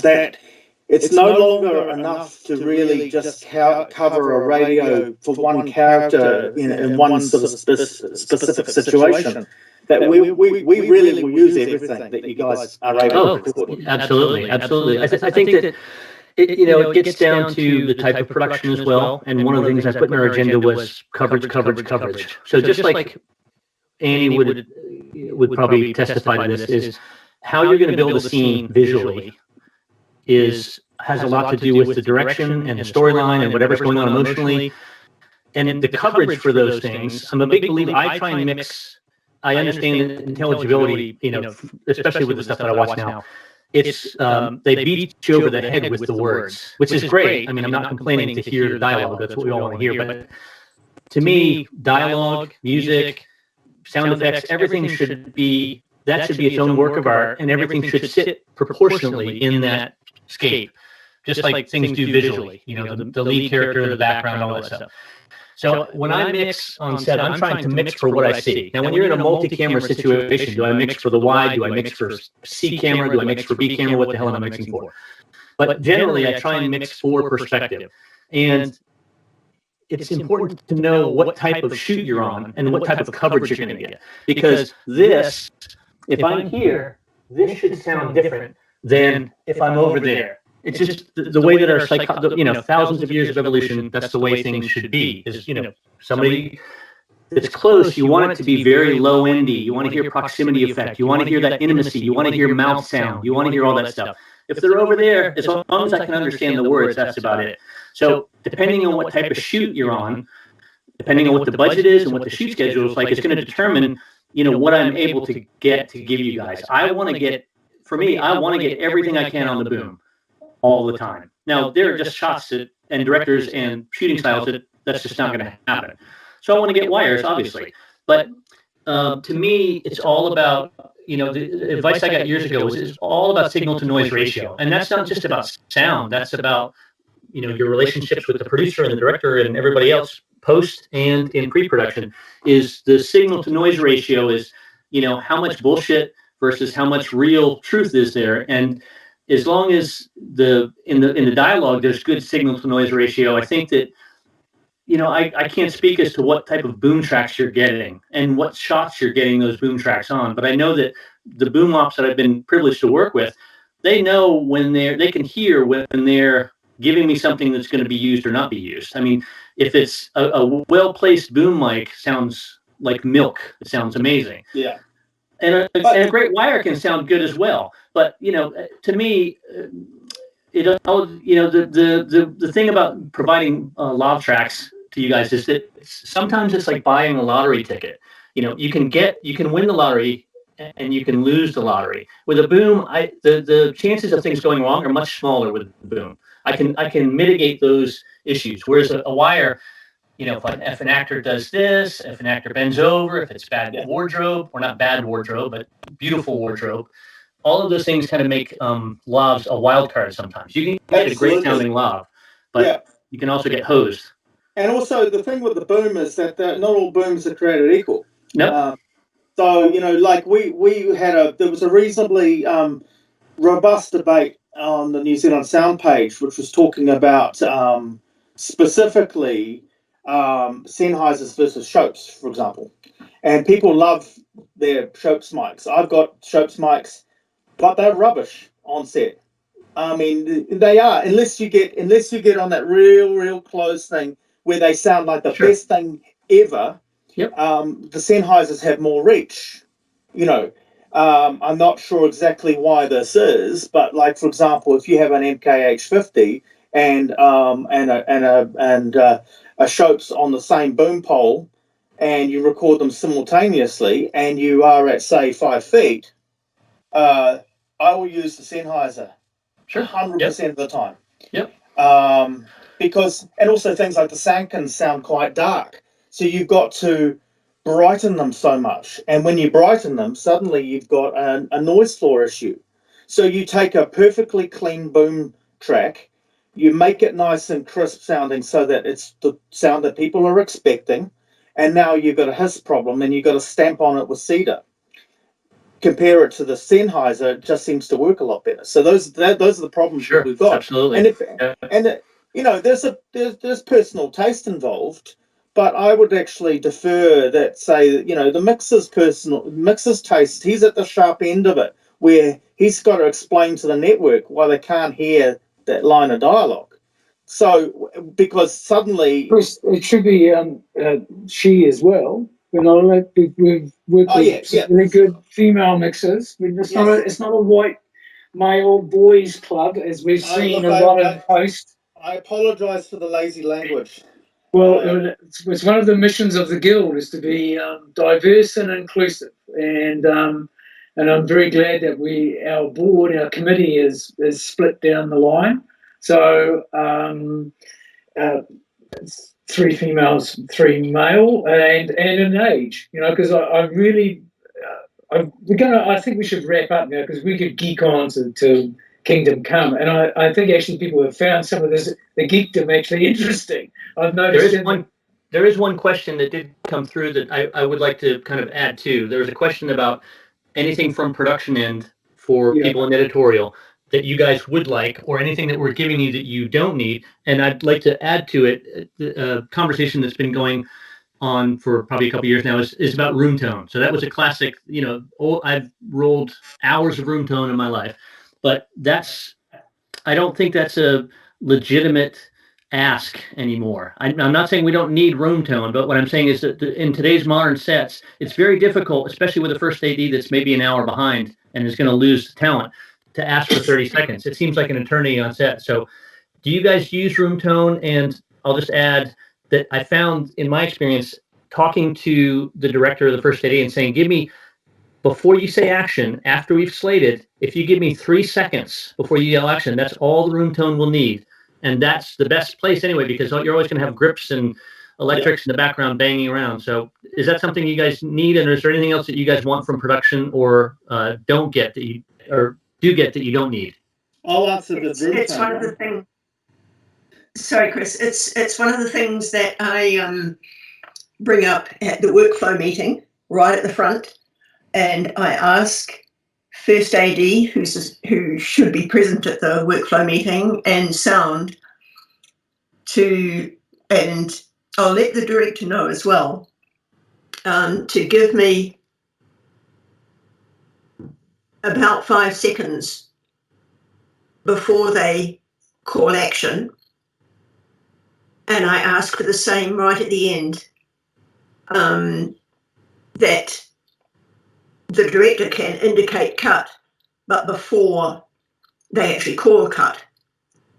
that it's no longer enough to really just cover a radio for one character in one sort of specific situation. That we really will use everything that you guys are able to record. Absolutely. I think that it gets down to the type of production as well. And one of the things I put in our agenda was coverage. So just like Annie would probably testify to this, is how you're going to build a scene visually has a lot to do with the direction and the storyline and whatever's going on emotionally. And the coverage for those things, I'm a big believer. I try and mix. I understand intelligibility, especially with the stuff that I watch now. It's they beat you over the head with the words, which is great. I mean, I'm not complaining to hear dialogue. That's what we all want to hear. But to me, dialogue, music, sound effects, everything should be its own work of art, and everything should sit proportionally in that scape, just like things do visually. The lead character, the background, all that stuff. So when I mix on set, I'm trying to mix for what I see. Now, when you're in a multi-camera situation, do I mix for the wide? Do I mix for C camera? Do I mix for B camera? What the hell am I mixing for? But generally, I try and mix for perspective. And it's important to know what type of shoot you're on and what type of coverage you're going to get. Because this, if I'm here, this should sound different than if I'm over there. It's just the way that our thousands of years of evolution, that's the way things should be. Is, somebody that's close, you want it to be very low endy. You want to hear proximity effect. You want to hear that intimacy. You want to hear mouth sound. You want to hear all that stuff. If they're over there, as long as I can understand the words, that's about it. So depending on what type of shoot you're on, depending on what the budget is and what the shoot schedule is like, it's going to determine, what I'm able to get to give you guys. I want to get everything I can on the boom all the time. Now, there are just shots and directors and shooting styles that's just not going to happen. So I want to get wires, obviously. But to me, it's all about, the advice I got years ago was it's all about signal to noise ratio. And that's not just about sound. That's about, your relationships with the producer and the director and everybody else post and in pre-production. Is the signal to noise ratio is, how much bullshit versus how much real truth is there. And as long as in the dialogue there's good signal to noise ratio, I think that, I can't speak as to what type of boom tracks you're getting and what shots you're getting those boom tracks on, but I know that the boom ops that I've been privileged to work with, they know when they can hear when they're giving me something that's going to be used or not be used. I mean, if it's a well-placed boom mic, sounds like milk. It sounds amazing. Yeah. And a great wire can sound good as well. But, to me, the thing about providing lav tracks to you guys is that sometimes it's like buying a lottery ticket. You can win the lottery and you can lose the lottery. With a boom, the chances of things going wrong are much smaller with the boom. I can mitigate those issues. Whereas a wire, if an actor does this, if an actor bends over, if it's bad wardrobe, or not bad wardrobe, but beautiful wardrobe, all of those things kind of make lavs a wild card sometimes. You can get a great sounding lav, but you can also get hosed. And also the thing with the boom is that not all booms are created equal. No. So, like there was a reasonably robust debate on the New Zealand Sound page, which was talking about specifically Sennheisers versus Schopes, for example. And people love their Schopes mics. I've got Schopes mics, but they're rubbish on set. I mean, they are, unless you get on that real close thing where they sound like the best thing ever. Yep. The Sennheisers have more reach. I'm not sure exactly why this is, but like, for example, if you have an MKH50 and a Schopes on the same boom pole, and you record them simultaneously, and you are at say 5 feet, I will use the Sennheiser. Sure. 100% of the time. Yep. Because, and also things like the Sankins sound quite dark. So you've got to brighten them so much. And when you brighten them, suddenly you've got a noise floor issue. So you take a perfectly clean boom track, you make it nice and crisp sounding so that it's the sound that people are expecting. And now you've got a hiss problem and you've got to stamp on it with cedar. Compare it to the Sennheiser, it just seems to work a lot better. So those are the problems that we've got. Absolutely. There's personal taste involved, but I would actually defer that, say, the mixer's taste, he's at the sharp end of it, where he's got to explain to the network why they can't hear that line of dialogue. So, because suddenly... It should be she as well. We've worked with really good female mixers. It's not a white male boys club, as we've seen a lot of posts. I apologise for the lazy language. Well, it's one of the missions of the guild is to be diverse and inclusive, and I'm very glad that our committee is split down the line. So it's 3 females, 3 male, and an age. Because I really, I think we should wrap up now because we could geek on to Kingdom Come, and I think actually people have found some of the geekdom actually interesting. I've noticed there is one question that did come through that I would like to kind of add to. There was a question about anything from production end for people in editorial that you guys would like, or anything that we're giving you that you don't need. And I'd like to add to it a conversation that's been going on for probably a couple of years now is about room tone. So that was a classic, I've rolled hours of room tone in my life, but I don't think that's a legitimate ask anymore. I'm not saying we don't need room tone, but what I'm saying is that in today's modern sets, it's very difficult, especially with a first AD that's maybe an hour behind and is going to lose talent, to ask for 30 seconds. It seems like an eternity on set. So do you guys use room tone? And I'll just add that I found in my experience talking to the director of the first AD and saying, give me, before you say action, after we've slated, if you give me 3 seconds before you yell action, that's all the room tone will need. And that's the best place anyway, because you're always going to have grips and electrics in the background banging around. So is that something you guys need? And is there anything else that you guys want from production or don't get that you, or do get that you don't need? I'll answer the room It's tone one of the one. things. Sorry, Chris. It's one of the things that I bring up at the workflow meeting right at the front, and I ask First AD, who should be present at the workflow meeting, and sound and I'll let the director know as well, to give me about 5 seconds before they call action, and I ask for the same right at the end, that the director can indicate cut, but before they actually call a cut,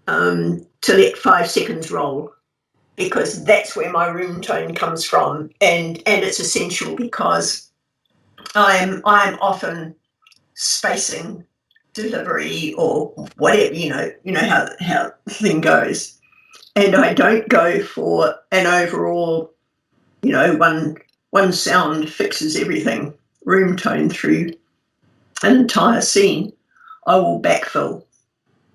to let 5 seconds roll, because that's where my room tone comes from, and it's essential because I'm often spacing delivery or whatever, you know how the thing goes, and I don't go for an overall, one sound fixes everything room tone through an entire scene. I will backfill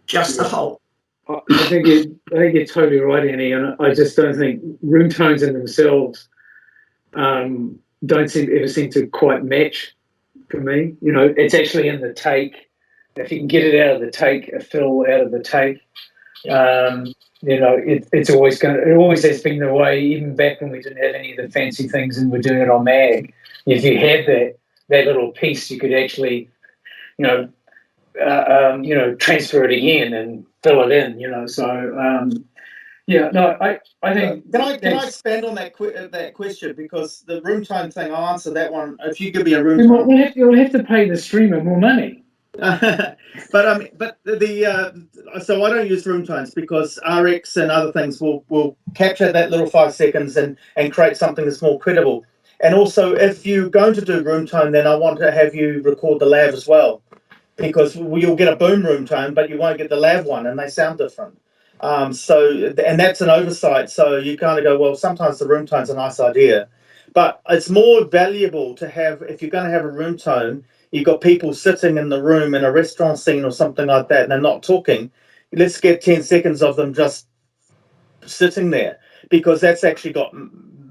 just the whole. I think you're totally right, Annie, and I just don't think room tones in themselves don't ever seem to quite match for me. It's actually in the take. If you can get it out of the take, a fill out of the take, it always has been the way, even back when we didn't have any of the fancy things and we're doing it on mag. If you had that little piece, you could actually, transfer it again and fill it in, I think. Can I expand on that question, because the room tone thing, I'll answer that one. If you give me a room tone, You'll have to pay the streamer more money. but so I don't use room tones because RX and other things will capture that little 5 seconds and create something that's more credible. And also, if you're going to do room tone, then I want to have you record the lav as well, because you'll get a boom room tone, but you won't get the lav one, and they sound different. And that's an oversight. So you kind of go, well, sometimes the room tone's a nice idea, but it's more valuable to have, if you're going to have a room tone, you've got people sitting in the room in a restaurant scene or something like that, and they're not talking. Let's get 10 seconds of them just sitting there, because that's actually got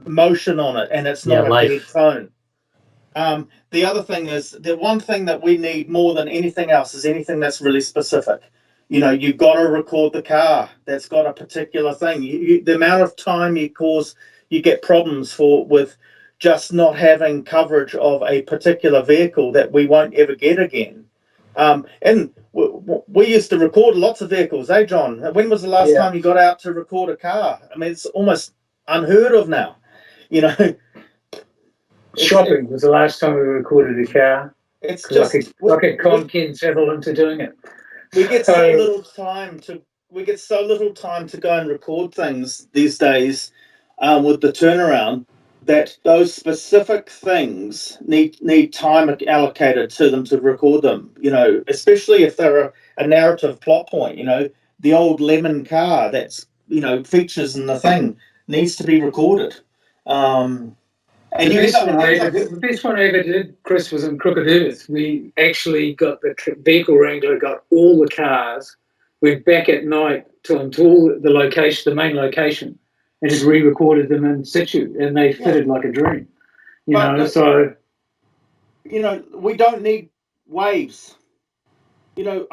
motion on it, and it's not a dead tone. The other thing is, the one thing that we need more than anything else is anything that's really specific. You've got to record the car. That's got a particular thing. The amount of time you get problems with just not having coverage of a particular vehicle that we won't ever get again. And we used to record lots of vehicles, eh, John? When was the last time you got out to record a car? I mean, it's almost unheard of now. Shopping was the last time we recorded a car. It's just I could con Ken several into doing it. We get so little time to go and record things these days, with the turnaround, that those specific things need time allocated to them to record them. Especially if they're a narrative plot point. The old lemon car that's features in the thing needs to be recorded. And the best one I ever did, Chris, was in Crooked Earth. We actually got the vehicle wrangler, got all the cars, went back at night to the main location, and just re-recorded them in situ, and they fitted like a dream. We don't need waves. You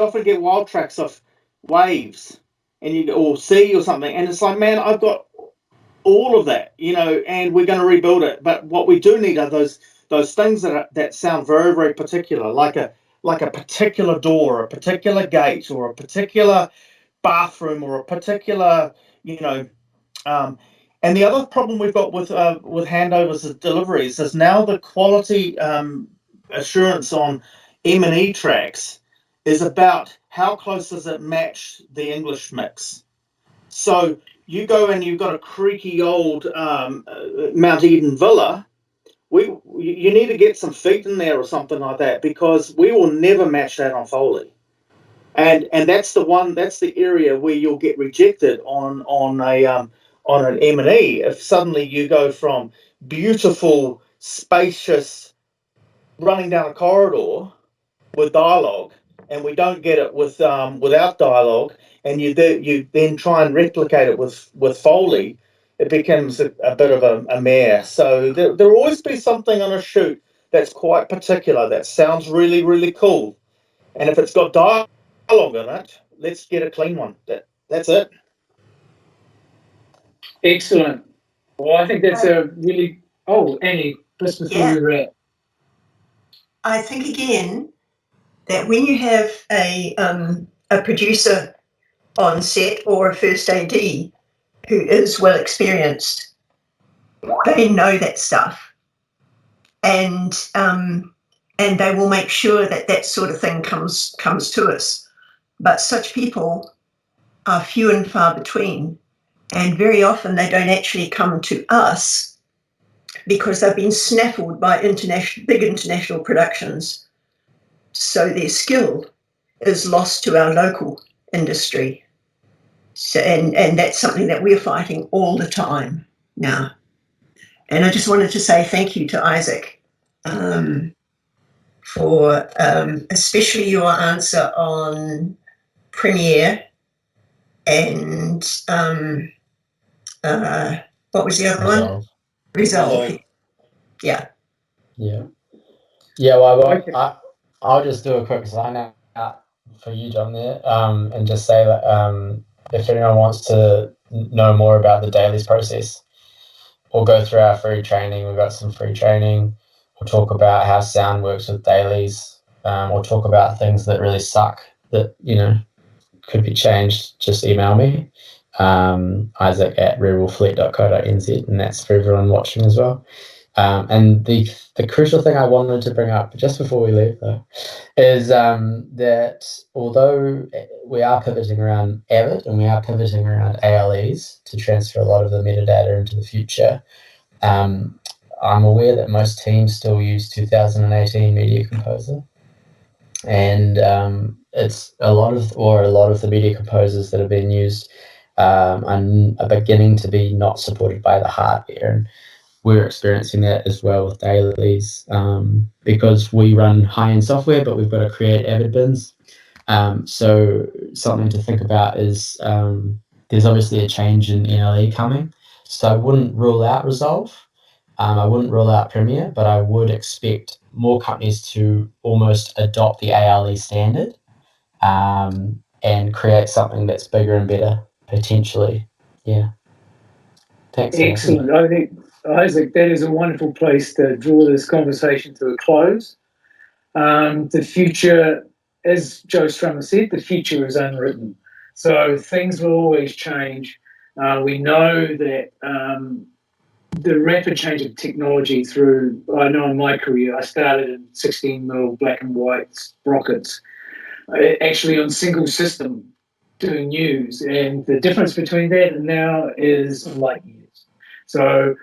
often get wild tracks of waves, or sea or something, and it's like, man, I've got all of that, and we're going to rebuild it. But what we do need are those things that sound very, very particular, like a particular door, a particular gate, or a particular bathroom, or a particular, and the other problem we've got with handovers of deliveries is now the quality assurance on M&E tracks is about how close does it match the English mix. So you go and you've got a creaky old Mount Eden villa. You need to get some feet in there or something like that, because we will never match that on Foley. And that's the area where you'll get rejected on on an M&E if suddenly you go from beautiful, spacious, running down a corridor with dialogue, and we don't get it with without dialogue, and you then try and replicate it with Foley, it becomes a bit of a mare. So there'll always be something on a shoot that's quite particular, that sounds really, really cool. And if it's got dialogue in it, let's get a clean one. That's it. Excellent. Well, I think that's a really. Oh, Annie, just before Yeah. you wrap. I think again that when you have a producer on set or a first AD who is well experienced, they know that stuff, and they will make sure that that sort of thing comes to us. But such people are few and far between, and very often they don't actually come to us because they've been snaffled by big international productions. So their skill is lost to our local industry. So, and that's something that we're fighting all the time now. And I just wanted to say thank you to Isaac for especially your answer on Premiere and what was the other one? Resolve. Yeah. Yeah. Yeah, well, Okay. I'll just do a quick sign out for you, John, there, and just say that if anyone wants to know more about the dailies process, or go through our free training, we've got some free training. We'll talk about how sound works with dailies, or talk about things that really suck that, could be changed. Just email me, isaac@rebelfleet.co.nz, and that's for everyone watching as well. And the crucial thing I wanted to bring up just before we leave, though, is that although we are pivoting around Avid and we are pivoting around ALEs to transfer a lot of the metadata into the future, I'm aware that most teams still use 2018 Media Composer, and it's a lot of the media composers that have been used are beginning to be not supported by the hardware, and we're experiencing that as well with dailies, because we run high-end software, but we've got to create Avid bins. So something to think about is there's obviously a change in NLE coming, so I wouldn't rule out Resolve. I wouldn't rule out Premiere, but I would expect more companies to almost adopt the ALE standard and create something that's bigger and better, potentially. Yeah. Thanks. Excellent. I think, Isaac, that is a wonderful place to draw this conversation to a close. The future, as Joe Strummer said, the future is unwritten. So things will always change. We know that the rapid change of technology through, I know in my career, I started in 16mm black and white sprockets, actually on single system doing news. And the difference between that and now is light years. So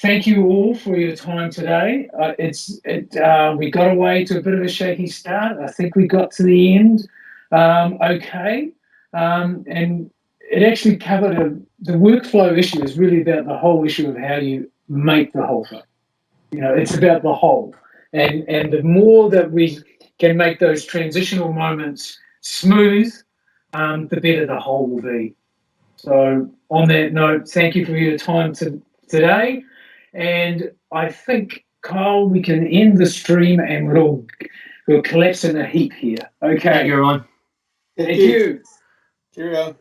thank you all for your time today. We got away to a bit of a shaky start. I think we got to the end okay. And it actually covered the workflow issue is really about the whole issue of how you make the whole thing. It's about the whole. And the more that we can make those transitional moments smooth, the better the whole will be. So on that note, thank you for your time today. And I think, Kyle, we can end the stream and we'll collapse in a heap here. Okay. Thank you, everyone. Thank you. Cheerio.